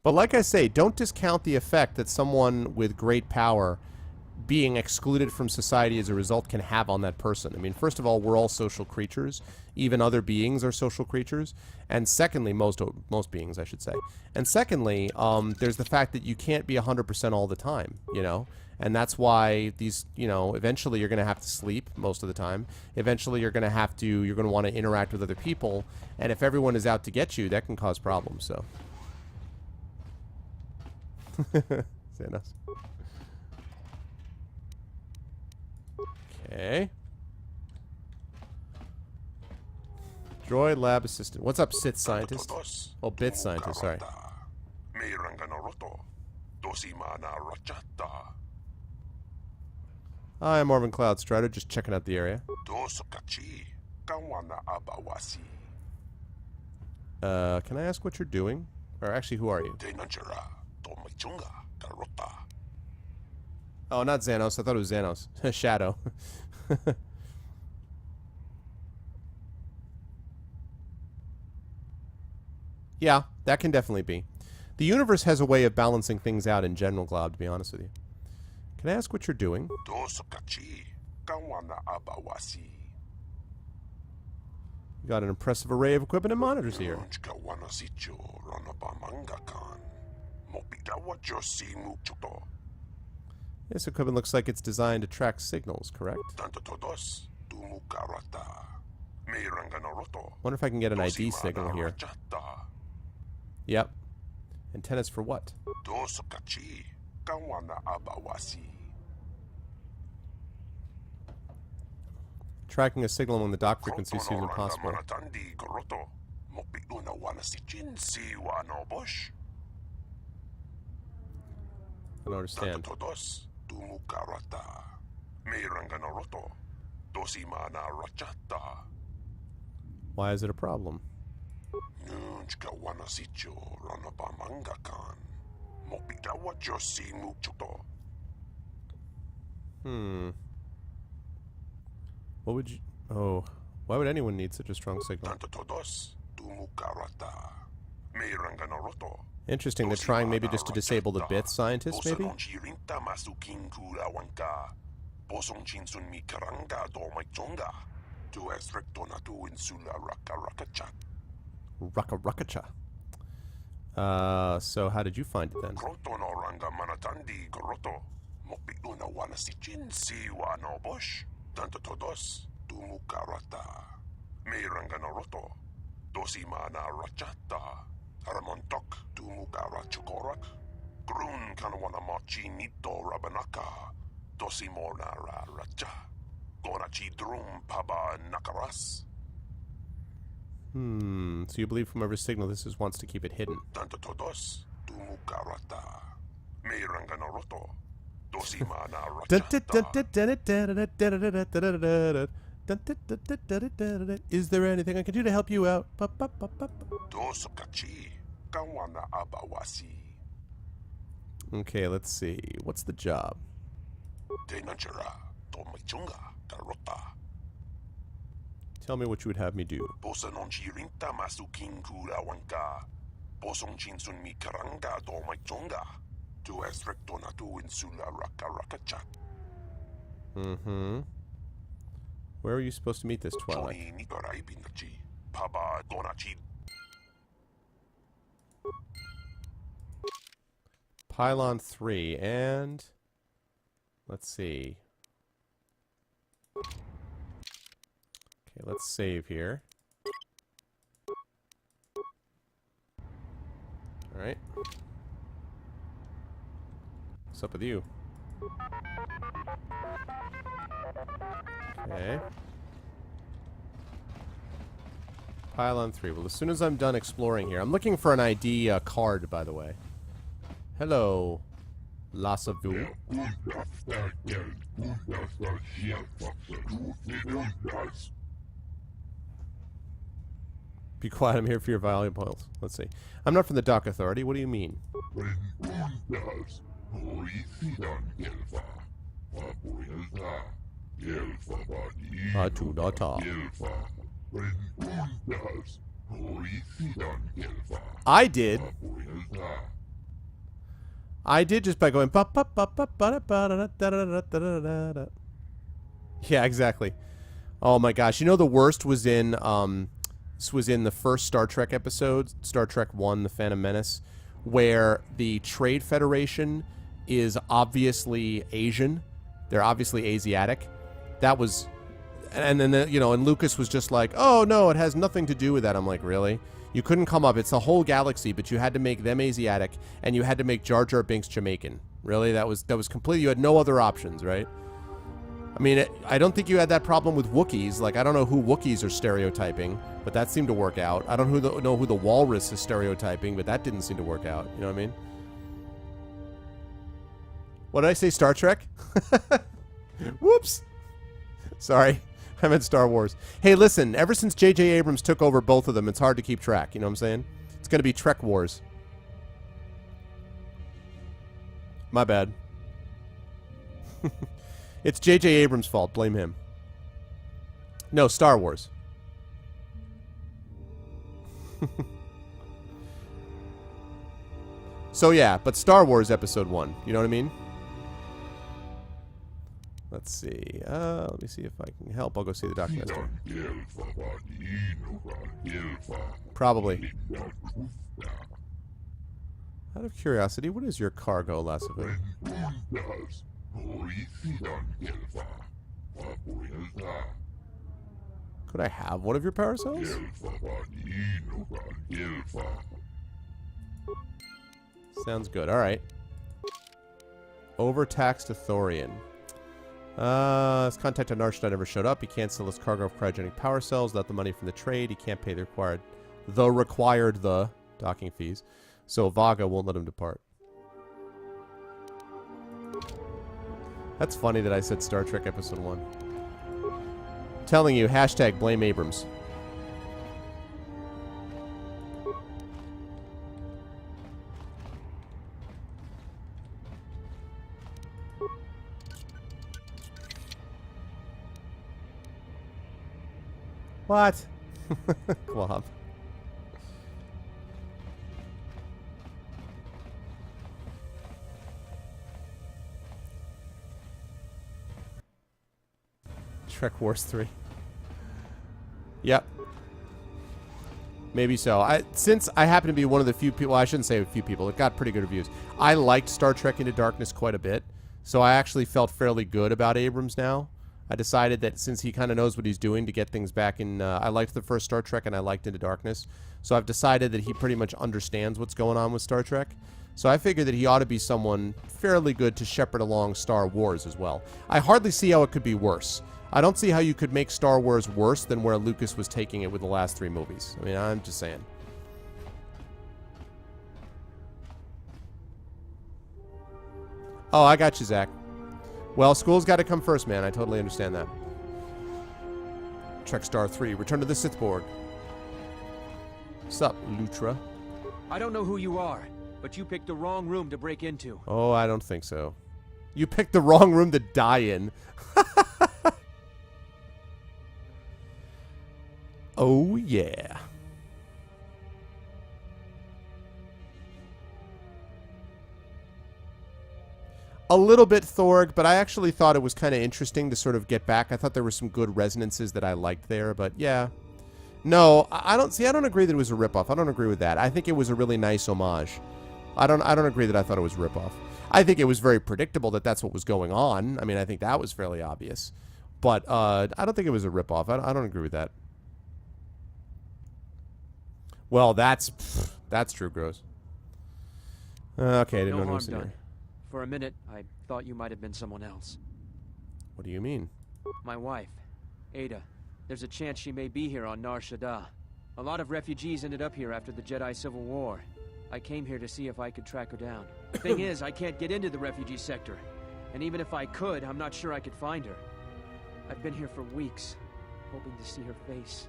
But like I say, don't discount the effect that someone with great power being excluded from society as a result can have on that person. I mean, first of all, we're all social creatures. Even other beings are social creatures. And secondly, most beings, I should say. And secondly, there's the fact that you can't be 100% all the time, you know? And that's why these, you know, eventually you're going to have to sleep most of the time. Eventually you're going to want to interact with other people. And if everyone is out to get you, that can cause problems, so. Xanos. Okay. Droid lab assistant. What's up, Sith scientist? Oh, bit scientist, sorry. Hi, I'm Marvin Cloud Strider, just checking out the area. Dosokachi, kawana abawasi. Can I ask what you're doing? Or actually, who are you? Denajara, tomaichunga, karota. Oh, not Xanos. I thought it was Xanos. Shadow. Yeah, that can definitely be. The universe has a way of balancing things out in general, Glob, to be honest with you. Can I ask what you're doing? Dosokachi, kawana abawasi. You got an impressive array of equipment and monitors here. Kawana sicho, ranabamangakan. Mopidawa josi muchuto. This equipment looks like it's designed to track signals, correct? Tanto todos, tumukarata. Meiranganoroto. Wonder if I can get an ID signal here. Rachata. Yep. Antennas for what? Dosokachi, kawana abawasi. Tracking a signal among the dock frequencies seems impossible. Maratandi goroto. Mopiduna wana sichin siwa no bosh. I don't understand. Tanto todos, tumukarata. Meiranganoroto. Dosimana rachata. Why is it a problem? Nunchka wana sicho ranabamangakan. Mopidawa josi muchuto. What would you... Oh. Why would anyone need such a strong signal? Tanto todos, tumukarata. Meiranganoroto. Interesting. They're trying maybe just to disable the bits scientists, maybe? Posonchirinta masukin kulawanka. Posonchinsun mi karanga domaichonga. Tu esrectona tu insula raka rakachat. Rucka Ruckacha. So how did you find it then? Krotonoranga manatandi goroto. Mopiduna wana sichin siwa no bosh. Tanto todos, tumukarata. Meiranganoroto. Dosimana rachata. Aramontok, tumukara chukorak. Grun kanawana machi nito rabanaka. Dosimona ra racha. Gonachi drum paba nakaras. So you believe from every signal this wants to keep it hidden. Tanto todos, tumukarata. Meiranganoroto. Dosimana rachata. Is there anything I can do to help you out? Dosokachi, kawana abawasi. Okay, let's see. What's the job? Denajara, tomaichunga, karota. Tell me what you would have me do. Posanonchirinta masukin kulawanka. Posonchinsun mi karanga domaichonga. Tu esrectona tu insula raka rakachat. Where are you supposed to meet this Twilight? Tony nikarai binachi. Paba donachi. Pylon 3, and... Let's see. Okay, let's save here. Alright. What's up with you? Okay. Pylon 3. Well, as soon as I'm done exploring here, I'm looking for an ID card, by the way. Hello, Lassavu. Be quiet, I'm here for your valuables. Let's see. I'm not from the Dock Authority. What do you mean? I did. I did just by going. Yeah, exactly. Oh my gosh! You know the worst was in this was in the first Star Trek episode, Star Trek 1, The Phantom Menace, where the Trade Federation is obviously Asian. They're obviously Asiatic. That was, and then and Lucas was just like, "Oh no, it has nothing to do with that." I'm like, really? You couldn't come up. It's the whole galaxy, but you had to make them Asiatic, and you had to make Jar Jar Binks Jamaican. Really, that was completely. You had no other options, right? I mean, I don't think you had that problem with Wookiees. Like, I don't know who Wookiees are stereotyping, but that seemed to work out. I don't know who the Walrus is stereotyping, but that didn't seem to work out. You know what I mean? What did I say? Star Trek? Whoops. Sorry. I meant Star Wars. Hey, listen, ever since J.J. Abrams took over both of them, it's hard to keep track. You know what I'm saying? It's going to be Trek Wars. My bad. It's J.J. Abrams' fault. Blame him. No, Star Wars. So, yeah, but Star Wars Episode 1. You know what I mean? Let's see. Let me see if I can help. I'll go see the documentary. Probably. Out of curiosity, what is your cargo, Lassaville? Could I have one of your parasols? Sounds good. All right. Overtaxed Athorian. His contact on Narshada never showed up. He can't sell his cargo of cryogenic power cells without the money from the trade. He can't pay the required docking fees. So Vaga won't let him depart. That's funny that I said Star Trek Episode 1. I'm telling you, hashtag blame Abrams. What? Glob. Trek Wars 3. Yep. Maybe so. Since I happen to be one of the few people, well, I shouldn't say a few people, it got pretty good reviews. I liked Star Trek Into Darkness quite a bit, so I actually felt fairly good about Abrams now. I decided that since he kind of knows what he's doing to get things back in... I liked the first Star Trek and I liked Into Darkness. So I've decided that he pretty much understands what's going on with Star Trek. So I figured that he ought to be someone fairly good to shepherd along Star Wars as well. I hardly see how it could be worse. I don't see how you could make Star Wars worse than where Lucas was taking it with the last 3 movies. I mean, I'm just saying. Oh, I got you, Zach. Well, school's got to come first, man. I totally understand that. Trek Star 3, Return to the Sith Borg. Sup, Lutra? I don't know who you are, but you picked the wrong room to break into. Oh, I don't think so. You picked the wrong room to die in. Oh, yeah. A little bit Thorg, but I actually thought it was kind of interesting to sort of get back. I thought there were some good resonances that I liked there, but yeah. No, I don't agree that it was a ripoff. I don't agree with that. I think it was a really nice homage. I don't agree that I thought it was a ripoff. I think it was very predictable that that's what was going on. I mean, I think that was fairly obvious. But I don't think it was a ripoff. I don't agree with that. Well, that's true, Gross. Okay, I didn't know No it was harm in done. here. For a minute, I thought you might have been someone else. What do you mean? My wife, Ada. There's a chance she may be here on Nar Shaddaa. A lot of refugees ended up here after the Jedi Civil War. I came here to see if I could track her down. The thing is, I can't get into the refugee sector. And even if I could, I'm not sure I could find her. I've been here for weeks, hoping to see her face.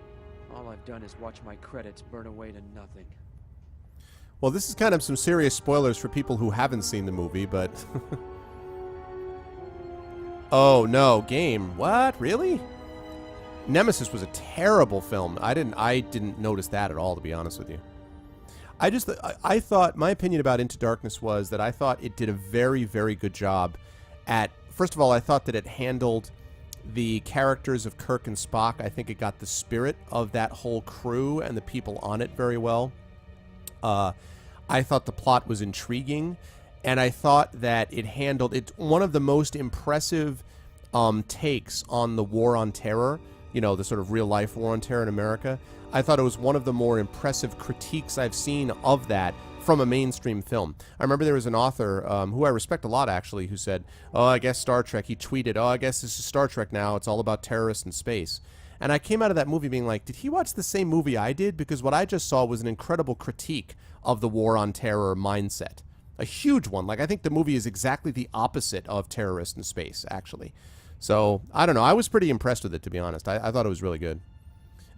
All I've done is watch my credits burn away to nothing. Well, this is kind of some serious spoilers for people who haven't seen the movie, but... Oh, no. Game. What? Really? Nemesis was a terrible film. I didn't notice that at all, to be honest with you. I thought, my opinion about Into Darkness was that I thought it did a very, very good job at... First of all, I thought that it handled the characters of Kirk and Spock. I think it got the spirit of that whole crew and the people on it very well. I thought the plot was intriguing, and I thought that it handled it. One of the most impressive takes on the war on terror, you know, the sort of real life war on terror in America. I thought it was one of the more impressive critiques I've seen of that from a mainstream film. I remember there was an author who I respect a lot, actually, who said, "Oh, I guess Star Trek." He tweeted, "Oh, I guess this is Star Trek now. It's all about terrorists in space." And I came out of that movie being like, did he watch the same movie I did? Because what I just saw was an incredible critique of the war on terror mindset. A huge one. Like, I think the movie is exactly the opposite of Terrorist in Space, actually. So, I don't know. I was pretty impressed with it, to be honest. I thought it was really good.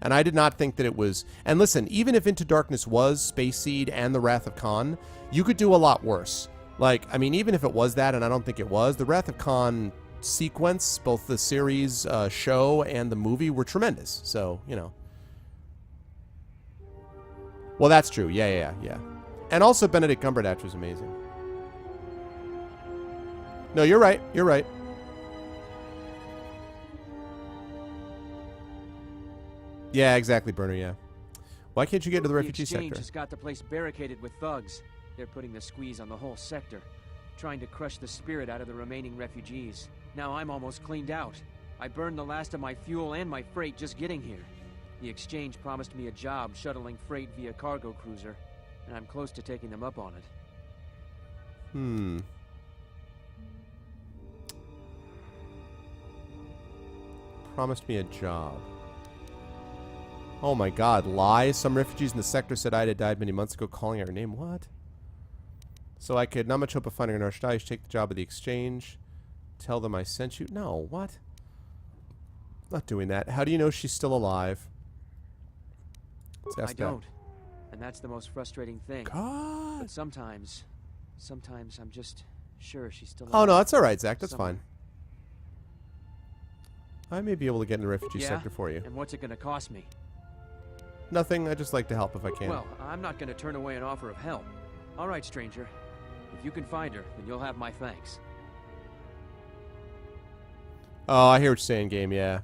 And I did not think that it was... And listen, even if Into Darkness was Space Seed and The Wrath of Khan, you could do a lot worse. Like, I mean, even if it was that, and I don't think it was, The Wrath of Khan sequence, both the series show and the movie, were tremendous. So, you know. Well, that's true. Yeah. And also Benedict Cumberbatch was amazing. No, you're right. You're right. Yeah, exactly, Burner, yeah. Why can't you get to the refugee Exchange sector? has got the place barricaded with thugs. They're putting the squeeze on the whole sector, trying to crush the spirit out of the remaining refugees. Now I'm almost cleaned out. I burned the last of my fuel and my freight just getting here. The Exchange promised me a job shuttling freight via cargo cruiser, and I'm close to taking them up on it. Promised me a job. Oh my god, lies. Some refugees in the sector said Ida died many months ago, calling out her name. What? So I could, not much hope of finding her. Should I take the job of the Exchange? Tell them I sent you? No, what? Not doing that. How do you know she's still alive? Let's ask I that. don't. And that's the most frustrating thing. God. But sometimes I'm just sure she's still Oh, alive. no, that's alright, Zach. That's Somewhere. fine. I may be able to get in the refugee Yeah? sector for you. And what's it gonna cost me? Nothing. I just like to help if I can. Well, I'm not gonna turn away an offer of help. All right, stranger. If you can find her, then you'll have my thanks. Oh, I hear what you're saying, game. Yeah.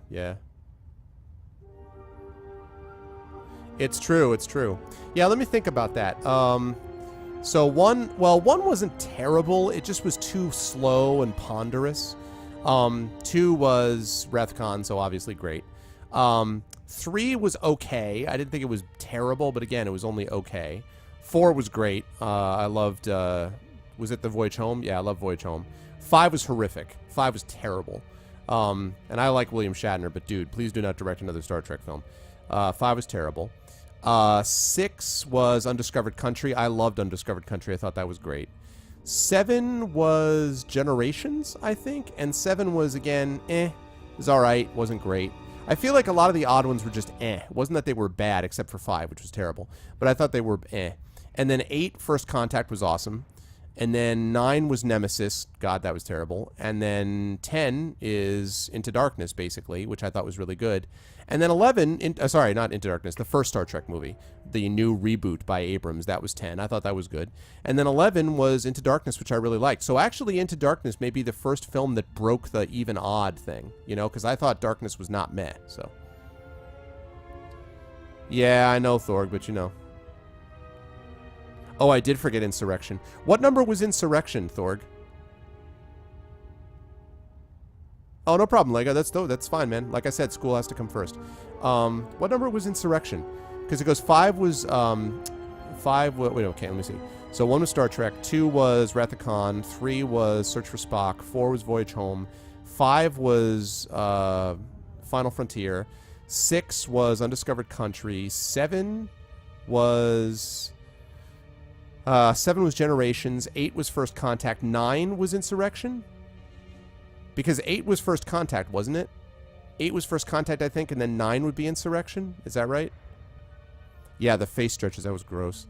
It's true. Yeah, let me think about that. So one wasn't terrible. It just was too slow and ponderous. 2 was Wrath of Khan, so obviously great. 3 was okay. I didn't think it was terrible, but again, it was only okay. 4 was great. I loved, was it The Voyage Home? Yeah, I love Voyage Home. 5 was horrific. 5 was terrible. And I like William Shatner, but dude, please do not direct another Star Trek film. 5 was terrible. 6 was Undiscovered Country. I loved Undiscovered Country. I thought that was great. 7 was Generations, I think. And 7 was, again, It was alright. Wasn't great. I feel like a lot of the odd ones were just It wasn't that they were bad, except for 5, which was terrible. But I thought they were And then 8, First Contact, was awesome. And then 9 was Nemesis. God, that was terrible. And then 10 is Into Darkness, basically, which I thought was really good. And then 11, sorry, not Into Darkness, the first Star Trek movie, the new reboot by Abrams, that was 10. I thought that was good. And then 11 was Into Darkness, which I really liked. So actually, Into Darkness may be the first film that broke the even odd thing, you know, because I thought Darkness was not meh, so. Yeah, I know, Thorg, but you know. Oh, I did forget Insurrection. What number was Insurrection, Thorg? Oh, no problem, Lego. That's fine, man. Like I said, school has to come first. What number was Insurrection? Because it goes 5 was 5. Wait, okay, let me see. So 1 was Star Trek, 2 was Wrath of Khan, 3 was Search for Spock, 4 was Voyage Home, 5 was Final Frontier, 6 was Undiscovered Country, 7 was Generations, 8 was First Contact, 9 was Insurrection. Because 8 was First Contact, wasn't it? 8 was First Contact, I think, and then 9 would be Insurrection. Is that right? Yeah, the face stretches. That was gross.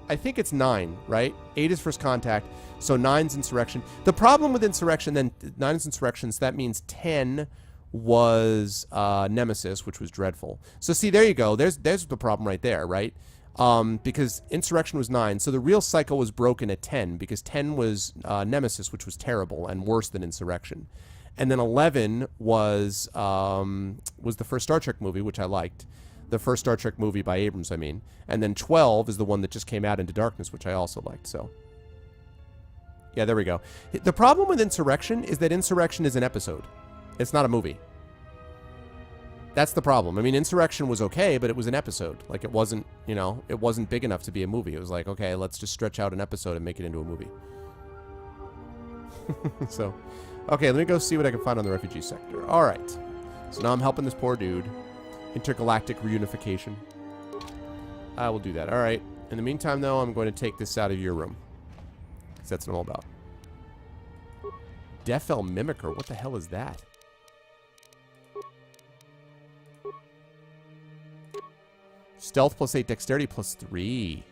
I think it's 9, right? 8 is First Contact, so 9's Insurrection. The problem with Insurrection, then 9 is Insurrection, so that means 10 was Nemesis, which was dreadful. So see, there you go. There's the problem right there, right? Because Insurrection was 9, so the real cycle was broken at 10, because 10 was Nemesis, which was terrible and worse than Insurrection. And then 11 was the first Star Trek movie, which I liked. The first Star Trek movie by Abrams, I mean. And then 12 is the one that just came out, Into Darkness, which I also liked, so. Yeah, there we go. The problem with Insurrection is that Insurrection is an episode. It's not a movie. That's the problem. I mean, Insurrection was okay, but it was an episode. Like, it wasn't, you know, it wasn't big enough to be a movie. It was like, okay, let's just stretch out an episode and make it into a movie. So, okay, let me go see what I can find on the refugee sector. All right. So now I'm helping this poor dude. Intergalactic reunification. I will do that. All right. In the meantime, though, I'm going to take this out of your room. Because that's what I'm all about. Defel Mimicker. What the hell is that? Stealth plus 8, dexterity plus 3.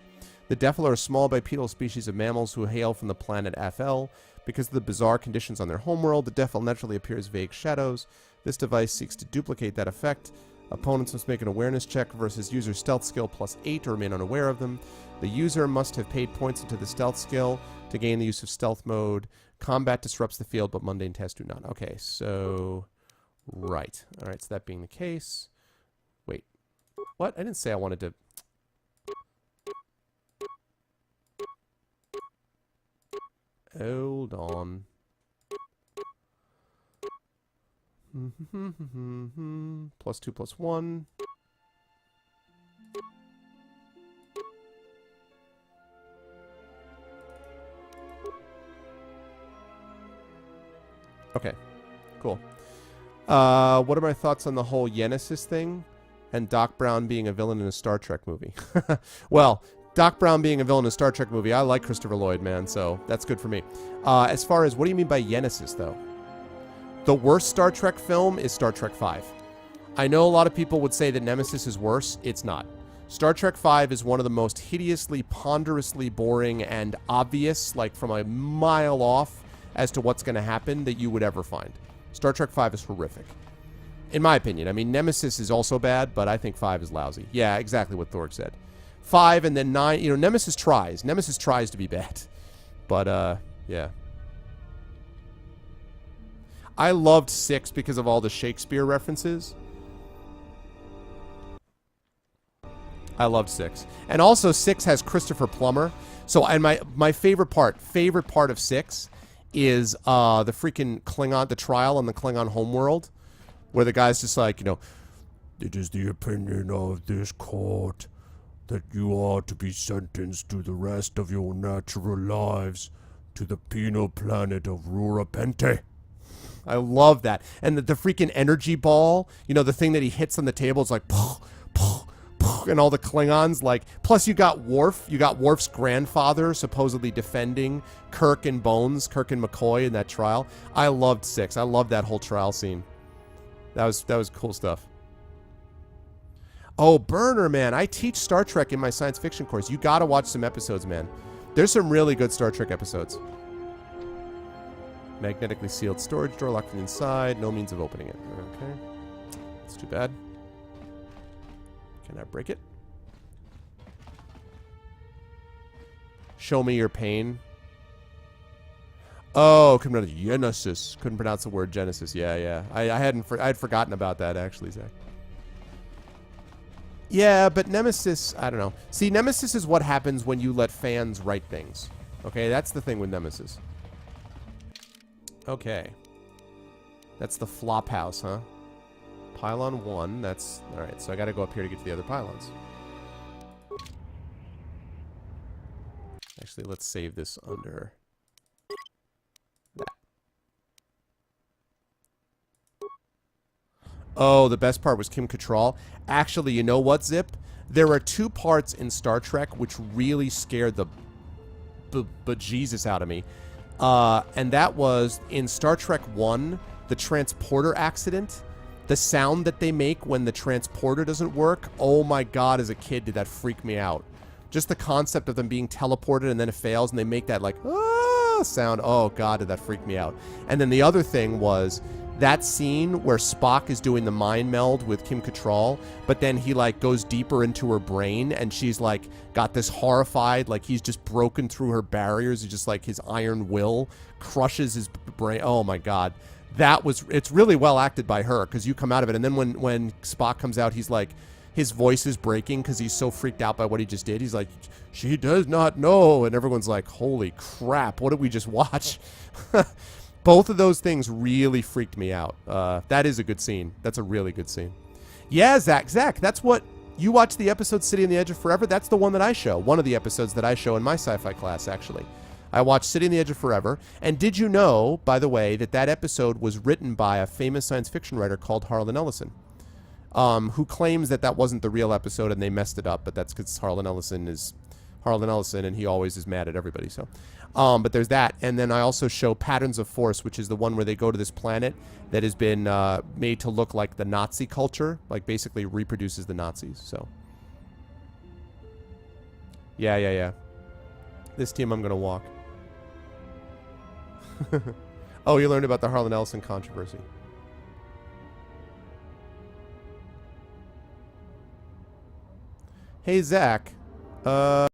The Defil are a small bipedal species of mammals who hail from the planet FL. Because of the bizarre conditions on their homeworld, the Defil naturally appear as vague shadows. This device seeks to duplicate that effect. Opponents must make an awareness check versus user stealth skill plus 8 to remain unaware of them. The user must have paid points into the stealth skill to gain the use of stealth mode. Combat disrupts the field, but mundane tests do not. Okay, so... Right. Alright, so that being the case... Wait. What? I didn't say I wanted to... Hold on. Plus 2 plus 1. Okay, cool. What are my thoughts on the whole Genesis thing and Doc Brown being a villain in a Star Trek movie? Well, Doc Brown being a villain in a Star Trek movie, I like Christopher Lloyd, man, so that's good for me. As far as, what do you mean by Genesis, though? The worst Star Trek film is Star Trek V. I know a lot of people would say that Nemesis is worse. It's not. Star Trek V is one of the most hideously, ponderously boring and obvious, like from a mile off, as to what's going to happen that you would ever find. Star Trek V is horrific. In my opinion. I mean, Nemesis is also bad, but I think 5 is lousy. Yeah, exactly what Thorg said. 5 and then 9, you know, Nemesis tries. Nemesis tries to be bad. But, yeah. I loved 6 because of all the Shakespeare references. I loved 6. And also 6 has Christopher Plummer. So, and my favorite part of 6 is the freaking Klingon, the trial on the Klingon homeworld, where the guy's just like, you know, it is the opinion of this court that you are to be sentenced to the rest of your natural lives to the penal planet of Rurapente. I love that. And the freaking energy ball, you know, the thing that he hits on the table is like, and all the Klingons, like, plus you got Worf. You got Worf's grandfather supposedly defending Kirk and Bones, Kirk and McCoy in that trial. I loved 6. I loved that whole trial scene. That was cool stuff. Oh, Burner, man. I teach Star Trek in my science fiction course. You gotta watch some episodes, man. There's some really good Star Trek episodes. Magnetically sealed storage door locked from the inside. No means of opening it. Okay. That's too bad. Can I break it? Show me your pain. Oh, couldn't pronounce Genesis. Couldn't pronounce the word Genesis. Yeah. I had forgotten about that, actually, Zach. Yeah, but Nemesis, I don't know. See, Nemesis is what happens when you let fans write things. Okay, that's the thing with Nemesis. Okay. That's the flop house, huh? Pylon 1, that's... Alright, so I gotta go up here to get to the other pylons. Actually, let's save this under... that. Oh, the best part was Kim Cattrall. Actually, you know what, Zip? There are 2 parts in Star Trek which really scared the bejesus out of me. And that was in Star Trek 1, the transporter accident. The sound that they make when the transporter doesn't work. Oh my god, as a kid did that freak me out. Just the concept of them being teleported and then it fails and they make that like, ah sound. Oh god, did that freak me out. And then the other thing was that scene where Spock is doing the mind meld with Kim Cattrall, but then he like goes deeper into her brain and she's like got this horrified, like he's just broken through her barriers. He's just like his iron will crushes his brain. Oh my god. It's really well acted by her because you come out of it. And then when Spock comes out, he's like, his voice is breaking because he's so freaked out by what he just did. He's like, she does not know. And everyone's like, holy crap, what did we just watch? Both of those things really freaked me out. That is a good scene. That's a really good scene. Yeah, Zach, that's what, you watch the episode City on the Edge of Forever? That's the one that I show. One of the episodes that I show in my sci-fi class, actually. I watched City on the Edge of Forever. And did you know, by the way, that episode was written by a famous science fiction writer called Harlan Ellison, who claims that wasn't the real episode and they messed it up, but that's because Harlan Ellison and he always is mad at everybody. So, But there's that. And then I also show Patterns of Force, which is the one where they go to this planet that has been made to look like the Nazi culture, like basically reproduces the Nazis. So, yeah. This team I'm going to walk. Oh, you learned about the Harlan Ellison controversy. Hey, Zach.